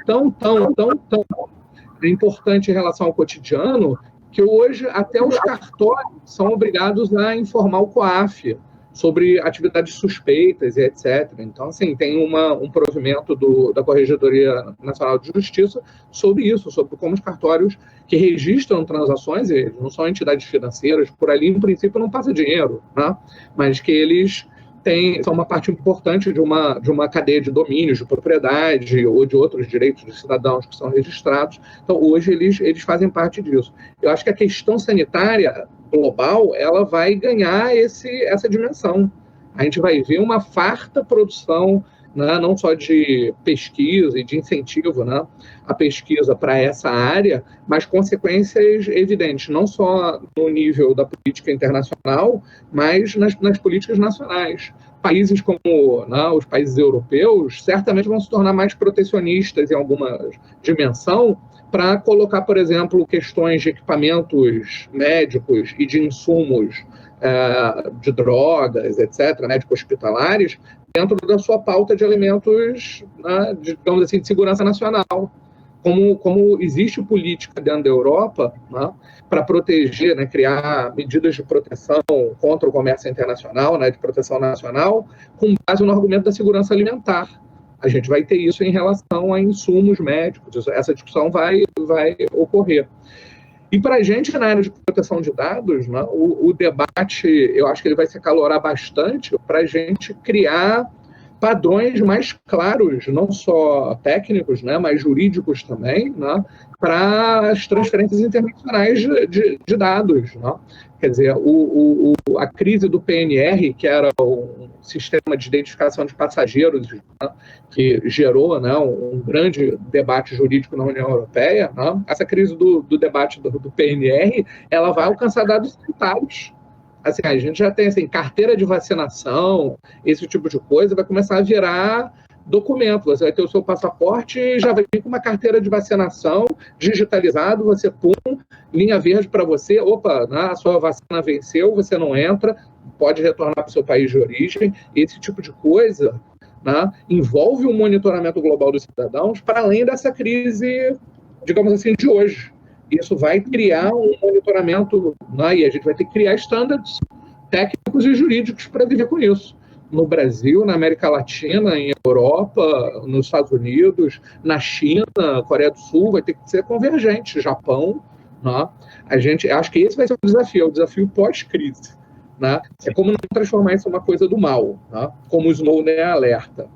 importante em relação ao cotidiano que hoje até os cartórios são obrigados a informar o COAF sobre atividades suspeitas e etc. Então, assim, tem um provimento da Corregedoria Nacional de Justiça sobre isso, sobre como os cartórios que registram transações, eles não são entidades financeiras, por ali, em princípio, não passa dinheiro, né? Mas que eles são uma parte importante de uma cadeia de domínios, de propriedade ou de outros direitos dos cidadãos que são registrados. Então, hoje, eles fazem parte disso. Eu acho que a questão sanitária global, ela vai ganhar essa dimensão. A gente vai ver uma farta produção, né, não só de pesquisa e de incentivo, né, à pesquisa para essa área, mas consequências evidentes, não só no nível da política internacional, mas nas políticas nacionais. Países como, né, os países europeus certamente vão se tornar mais protecionistas em alguma dimensão, para colocar, por exemplo, questões de equipamentos médicos e de insumos de drogas, etc., médicos hospitalares, dentro da sua pauta de elementos, né, digamos assim, de segurança nacional. Como existe política dentro da Europa, né, para proteger, né, criar medidas de proteção contra o comércio internacional, né, de proteção nacional, com base no argumento da segurança alimentar. A gente vai ter isso em relação a insumos médicos, essa discussão vai ocorrer. E para a gente, na área de proteção de dados, né, o debate, eu acho que ele vai se acalorar bastante para a gente criar padrões mais claros, não só técnicos, né, mas jurídicos também, né, para as transferências internacionais de dados. Né? Quer dizer, a crise do PNR, que era um sistema de identificação de passageiros, né, que gerou, né, um grande debate jurídico na União Europeia, né? Essa crise do debate do PNR, ela vai alcançar dados sanitários. Assim, a gente já tem assim, carteira de vacinação, esse tipo de coisa, vai começar a virar documento. Você vai ter o seu passaporte e já vai vir com uma carteira de vacinação digitalizado, você linha verde para você, opa, né, a sua vacina venceu, você não entra, pode retornar para o seu país de origem. Esse tipo de coisa, né, envolve um monitoramento global dos cidadãos para além dessa crise, digamos assim, de hoje. Isso vai criar um monitoramento, né, e a gente vai ter que criar estándares técnicos e jurídicos para viver com isso. No Brasil, na América Latina, em Europa, nos Estados Unidos, na China, Coreia do Sul, vai ter que ser convergente. Japão, né? Acho que esse vai ser o desafio pós-crise. Né? É como não transformar isso em uma coisa do mal, né? Como o Snowden alerta.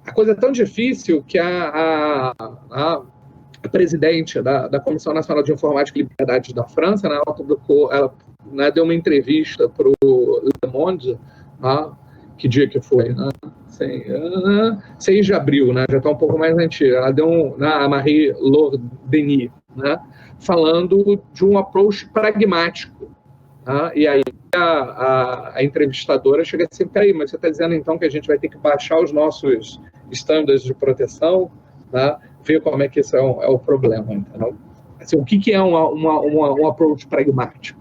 A coisa é tão difícil que a presidente da Comissão Nacional de Informática e Liberdades da França, né, ela né, deu uma entrevista para o Le Monde, que dia que foi? Né? 6 de abril, né, já está um pouco mais antiga. Ela deu a Marie-Laure Denis, né, falando de um approach pragmático. Né, e aí a entrevistadora chega assim, peraí, mas você está dizendo então que a gente vai ter que baixar os nossos estándares de proteção, né, ver como é que isso é o problema, entendeu? Assim, o que é um approach pragmático?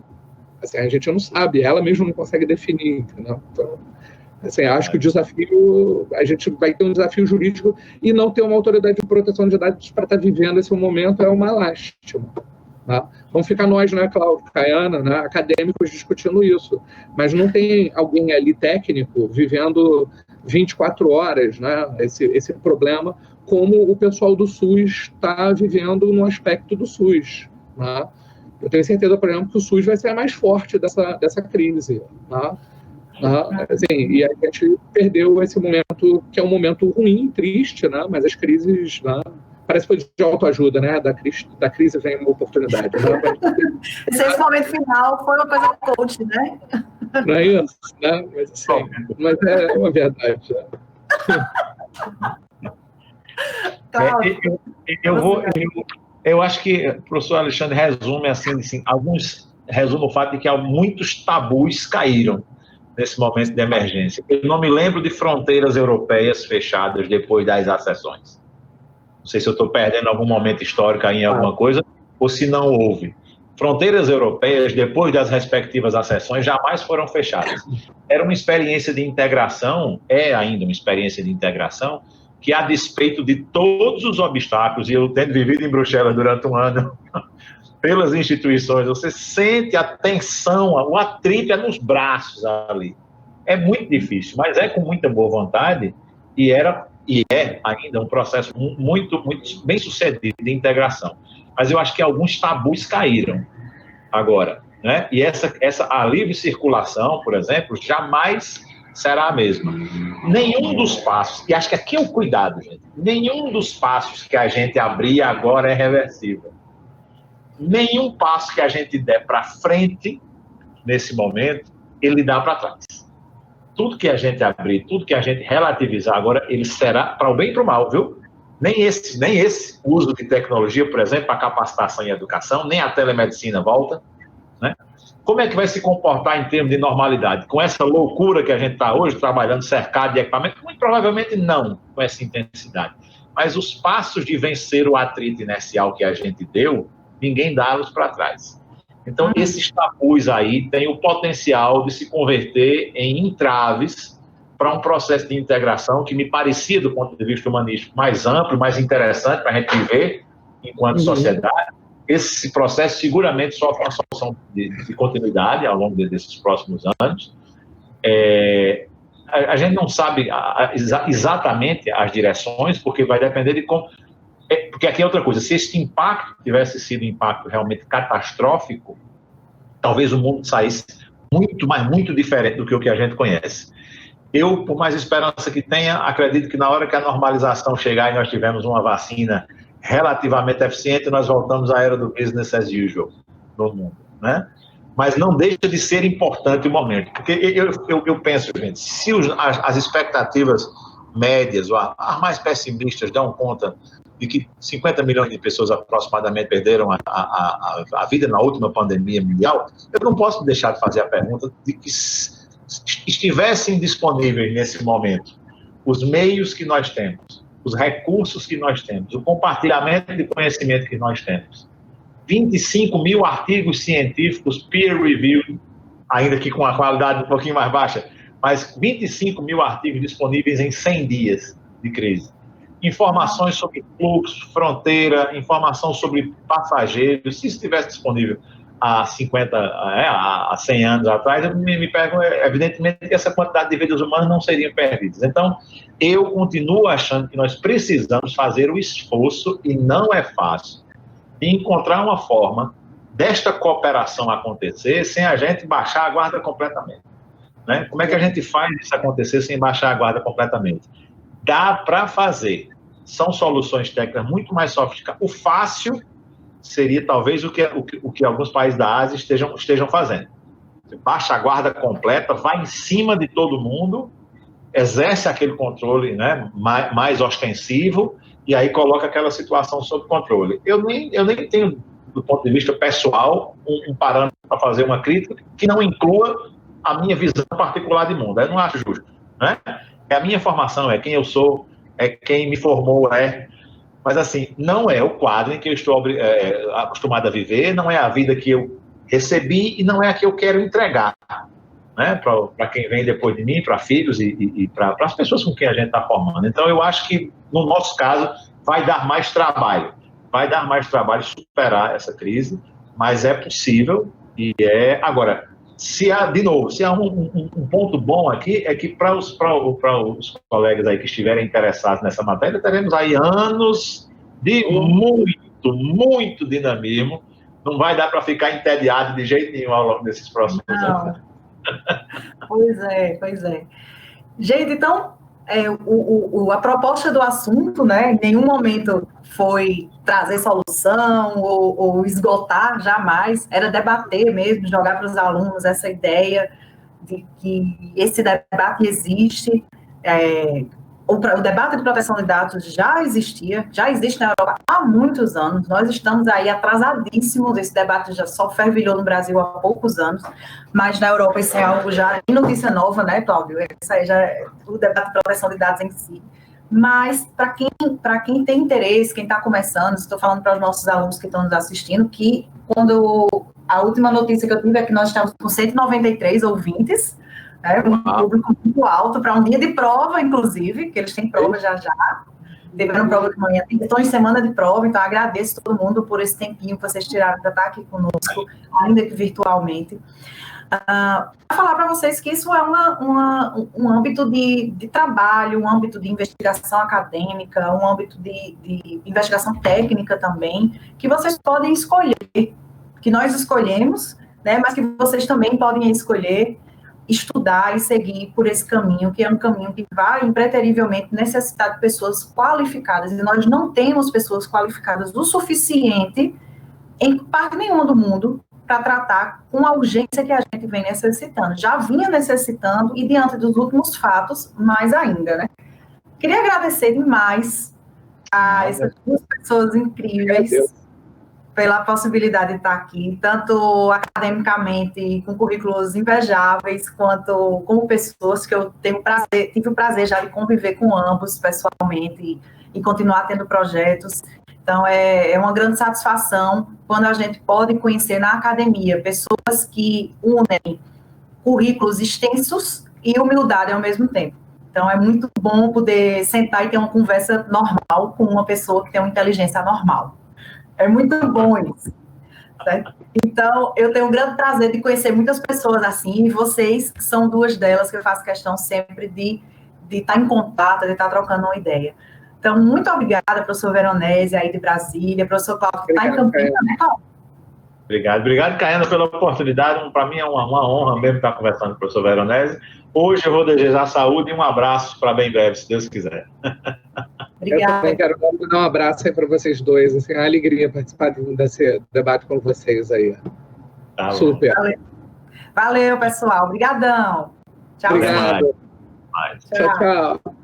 Assim, a gente não sabe, ela mesma não consegue definir, entendeu? Então, assim, acho que o desafio, a gente vai ter um desafio jurídico e não ter uma autoridade de proteção de dados para estar vivendo esse momento é uma lástima. Tá? Vamos ficar nós, né, Cláudio, Caiana, né, acadêmicos discutindo isso, mas não tem alguém ali técnico vivendo 24 horas, né, esse problema, como o pessoal do SUS está vivendo no aspecto do SUS. Né? Eu tenho certeza, por exemplo, que o SUS vai ser a mais forte dessa crise. Né? Assim, e a gente perdeu esse momento, que é um momento ruim, triste, né? Mas as crises, né? Parece que foi de autoajuda, né? Da crise vem uma oportunidade. Né? Esse momento final foi uma coisa coach, né? Não é isso, né? Mas, assim, mas é uma verdade. Eu acho que o professor Alexandre resume assim, resume o fato de que muitos tabus caíram nesse momento de emergência. Eu não me lembro de fronteiras europeias fechadas depois das acessões. Não sei se eu estou perdendo algum momento histórico aí em alguma coisa, ou se não houve. Fronteiras europeias, depois das respectivas acessões, jamais foram fechadas. Era uma experiência de integração, é ainda uma experiência de integração, que a despeito de todos os obstáculos, e eu tendo vivido em Bruxelas durante um ano, pelas instituições, você sente a tensão, o atrito é nos braços ali. É muito difícil, mas é com muita boa vontade e é ainda um processo muito, muito bem sucedido de integração. Mas eu acho que alguns tabus caíram agora, né? E a livre circulação, por exemplo, jamais será a mesma. Nenhum dos passos, e acho que aqui é o cuidado, gente, nenhum dos passos que a gente abrir agora é reversível. Nenhum passo que a gente der para frente, nesse momento, ele dá para trás. Tudo que a gente abrir, tudo que a gente relativizar agora, ele será para o bem e para o mal, viu? Nem esse uso de tecnologia, por exemplo, para capacitação e educação, nem a telemedicina volta, né? Como é que vai se comportar em termos de normalidade? Com essa loucura que a gente está hoje, trabalhando cercado de equipamento? Muito provavelmente não, com essa intensidade. Mas os passos de vencer o atrito inercial que a gente deu, ninguém dá-los para trás. Então, esses tabus aí têm o potencial de se converter em entraves para um processo de integração que me parecia, do ponto de vista humanístico, mais amplo, mais interessante para a gente viver enquanto sociedade. Esse processo seguramente sofre uma solução de continuidade ao longo desses próximos anos. A gente não sabe exatamente as direções, porque vai depender de como... Porque aqui é outra coisa, se esse impacto tivesse sido um impacto realmente catastrófico, talvez o mundo saísse muito, mas muito diferente do que o que a gente conhece. Eu, por mais esperança que tenha, acredito que na hora que a normalização chegar e nós tivermos uma vacina relativamente eficiente, nós voltamos à era do business as usual no mundo, né? Mas não deixa de ser importante o momento, porque eu penso, gente, se as expectativas médias, ou as mais pessimistas, dão conta de que 50 milhões de pessoas aproximadamente perderam a vida na última pandemia mundial, eu não posso deixar de fazer a pergunta de que estivessem disponíveis nesse momento os meios que nós temos, os recursos que nós temos, o compartilhamento de conhecimento que nós temos, 25 mil artigos científicos peer-reviewed, ainda que com a qualidade um pouquinho mais baixa, mas 25 mil artigos disponíveis em 100 dias de crise. Informações sobre fluxo, fronteira, informação sobre passageiros, se estivesse disponível há 100 anos atrás, eu me pego, evidentemente, que essa quantidade de vidas humanas não seriam perdidas. Então, eu continuo achando que nós precisamos fazer o esforço, e não é fácil, de encontrar uma forma desta cooperação acontecer sem a gente baixar a guarda completamente. Né? Como é que a gente faz isso acontecer sem baixar a guarda completamente? Dá para fazer, são soluções técnicas muito mais sofisticadas. O fácil seria talvez o que alguns países da Ásia estejam fazendo. Você baixa a guarda completa, vai em cima de todo mundo, exerce aquele controle, né, mais ostensivo, e aí coloca aquela situação sob controle. Eu nem tenho, do ponto de vista pessoal, um parâmetro para fazer uma crítica que não inclua a minha visão particular de mundo. Eu não acho justo, né? É a minha formação, é quem eu sou, é quem me formou, mas assim, não é o quadro em que eu estou acostumado a viver, não é a vida que eu recebi e não é a que eu quero entregar, né, para quem vem depois de mim, para filhos e para as pessoas com quem a gente está formando. Então, eu acho que, no nosso caso, vai dar mais trabalho superar essa crise, mas é possível Agora, se há um ponto bom aqui, é que para os colegas aí que estiverem interessados nessa matéria, teremos aí anos de muito dinamismo. Não vai dar para ficar entediado de jeito nenhum ao longo desses próximos anos. Pois é. Gente, então, a proposta do assunto, né, em nenhum momento foi trazer solução ou esgotar, jamais, era debater mesmo, jogar para os alunos essa ideia de que esse debate existe. O debate de proteção de dados já existe na Europa há muitos anos. Nós estamos aí atrasadíssimos. Esse debate já só fervilhou no Brasil há poucos anos, mas na Europa isso é algo já notícia nova, né, Cláudio? Isso aí já é o debate de proteção de dados em si. Mas para quem tem interesse, quem está começando, estou falando para os nossos alunos que estão nos assistindo, que a última notícia que eu tive é que nós estamos com 193 ouvintes, um público muito alto para um dia de prova, inclusive, que eles têm prova já. Tiveram prova de manhã, estão em semana de prova, então agradeço todo mundo por esse tempinho que vocês tiraram para estar aqui conosco, ainda que virtualmente. Para falar para vocês que isso é um âmbito de trabalho, um âmbito de investigação acadêmica, um âmbito de investigação técnica também, que vocês podem escolher, que nós escolhemos, né, mas que vocês também podem escolher estudar e seguir por esse caminho, que é um caminho que vai impreterivelmente necessitar de pessoas qualificadas, e nós não temos pessoas qualificadas o suficiente em parte nenhuma do mundo para tratar com a urgência que a gente vem necessitando. Já vinha necessitando, e diante dos últimos fatos, mais ainda, né? Queria agradecer demais a essas duas pessoas incríveis pela possibilidade de estar aqui, tanto academicamente, com currículos invejáveis, quanto como pessoas que eu tive o prazer já de conviver com ambos pessoalmente e continuar tendo projetos. Então, é uma grande satisfação quando a gente pode conhecer na academia pessoas que unem currículos extensos e humildade ao mesmo tempo. Então, é muito bom poder sentar e ter uma conversa normal com uma pessoa que tem uma inteligência normal. É muito bom isso. Certo? Então, eu tenho um grande prazer de conhecer muitas pessoas assim, e vocês são duas delas que eu faço questão sempre de estar em contato, de estar trocando uma ideia. Então, muito obrigada, professor Veronese, aí de Brasília, professor Cláudio, que está em Campinas, né, Cláudio? Obrigado, Caiana, pela oportunidade. Para mim é uma honra mesmo estar conversando com o professor Veronese. Hoje eu vou desejar saúde e um abraço para bem breve, se Deus quiser. Obrigada. Eu também quero dar um abraço aí para vocês dois. Assim, é uma alegria participar desse debate com vocês aí. Tá super. Valeu, pessoal. Obrigadão. Tchau. Obrigado. Tchau. Tchau.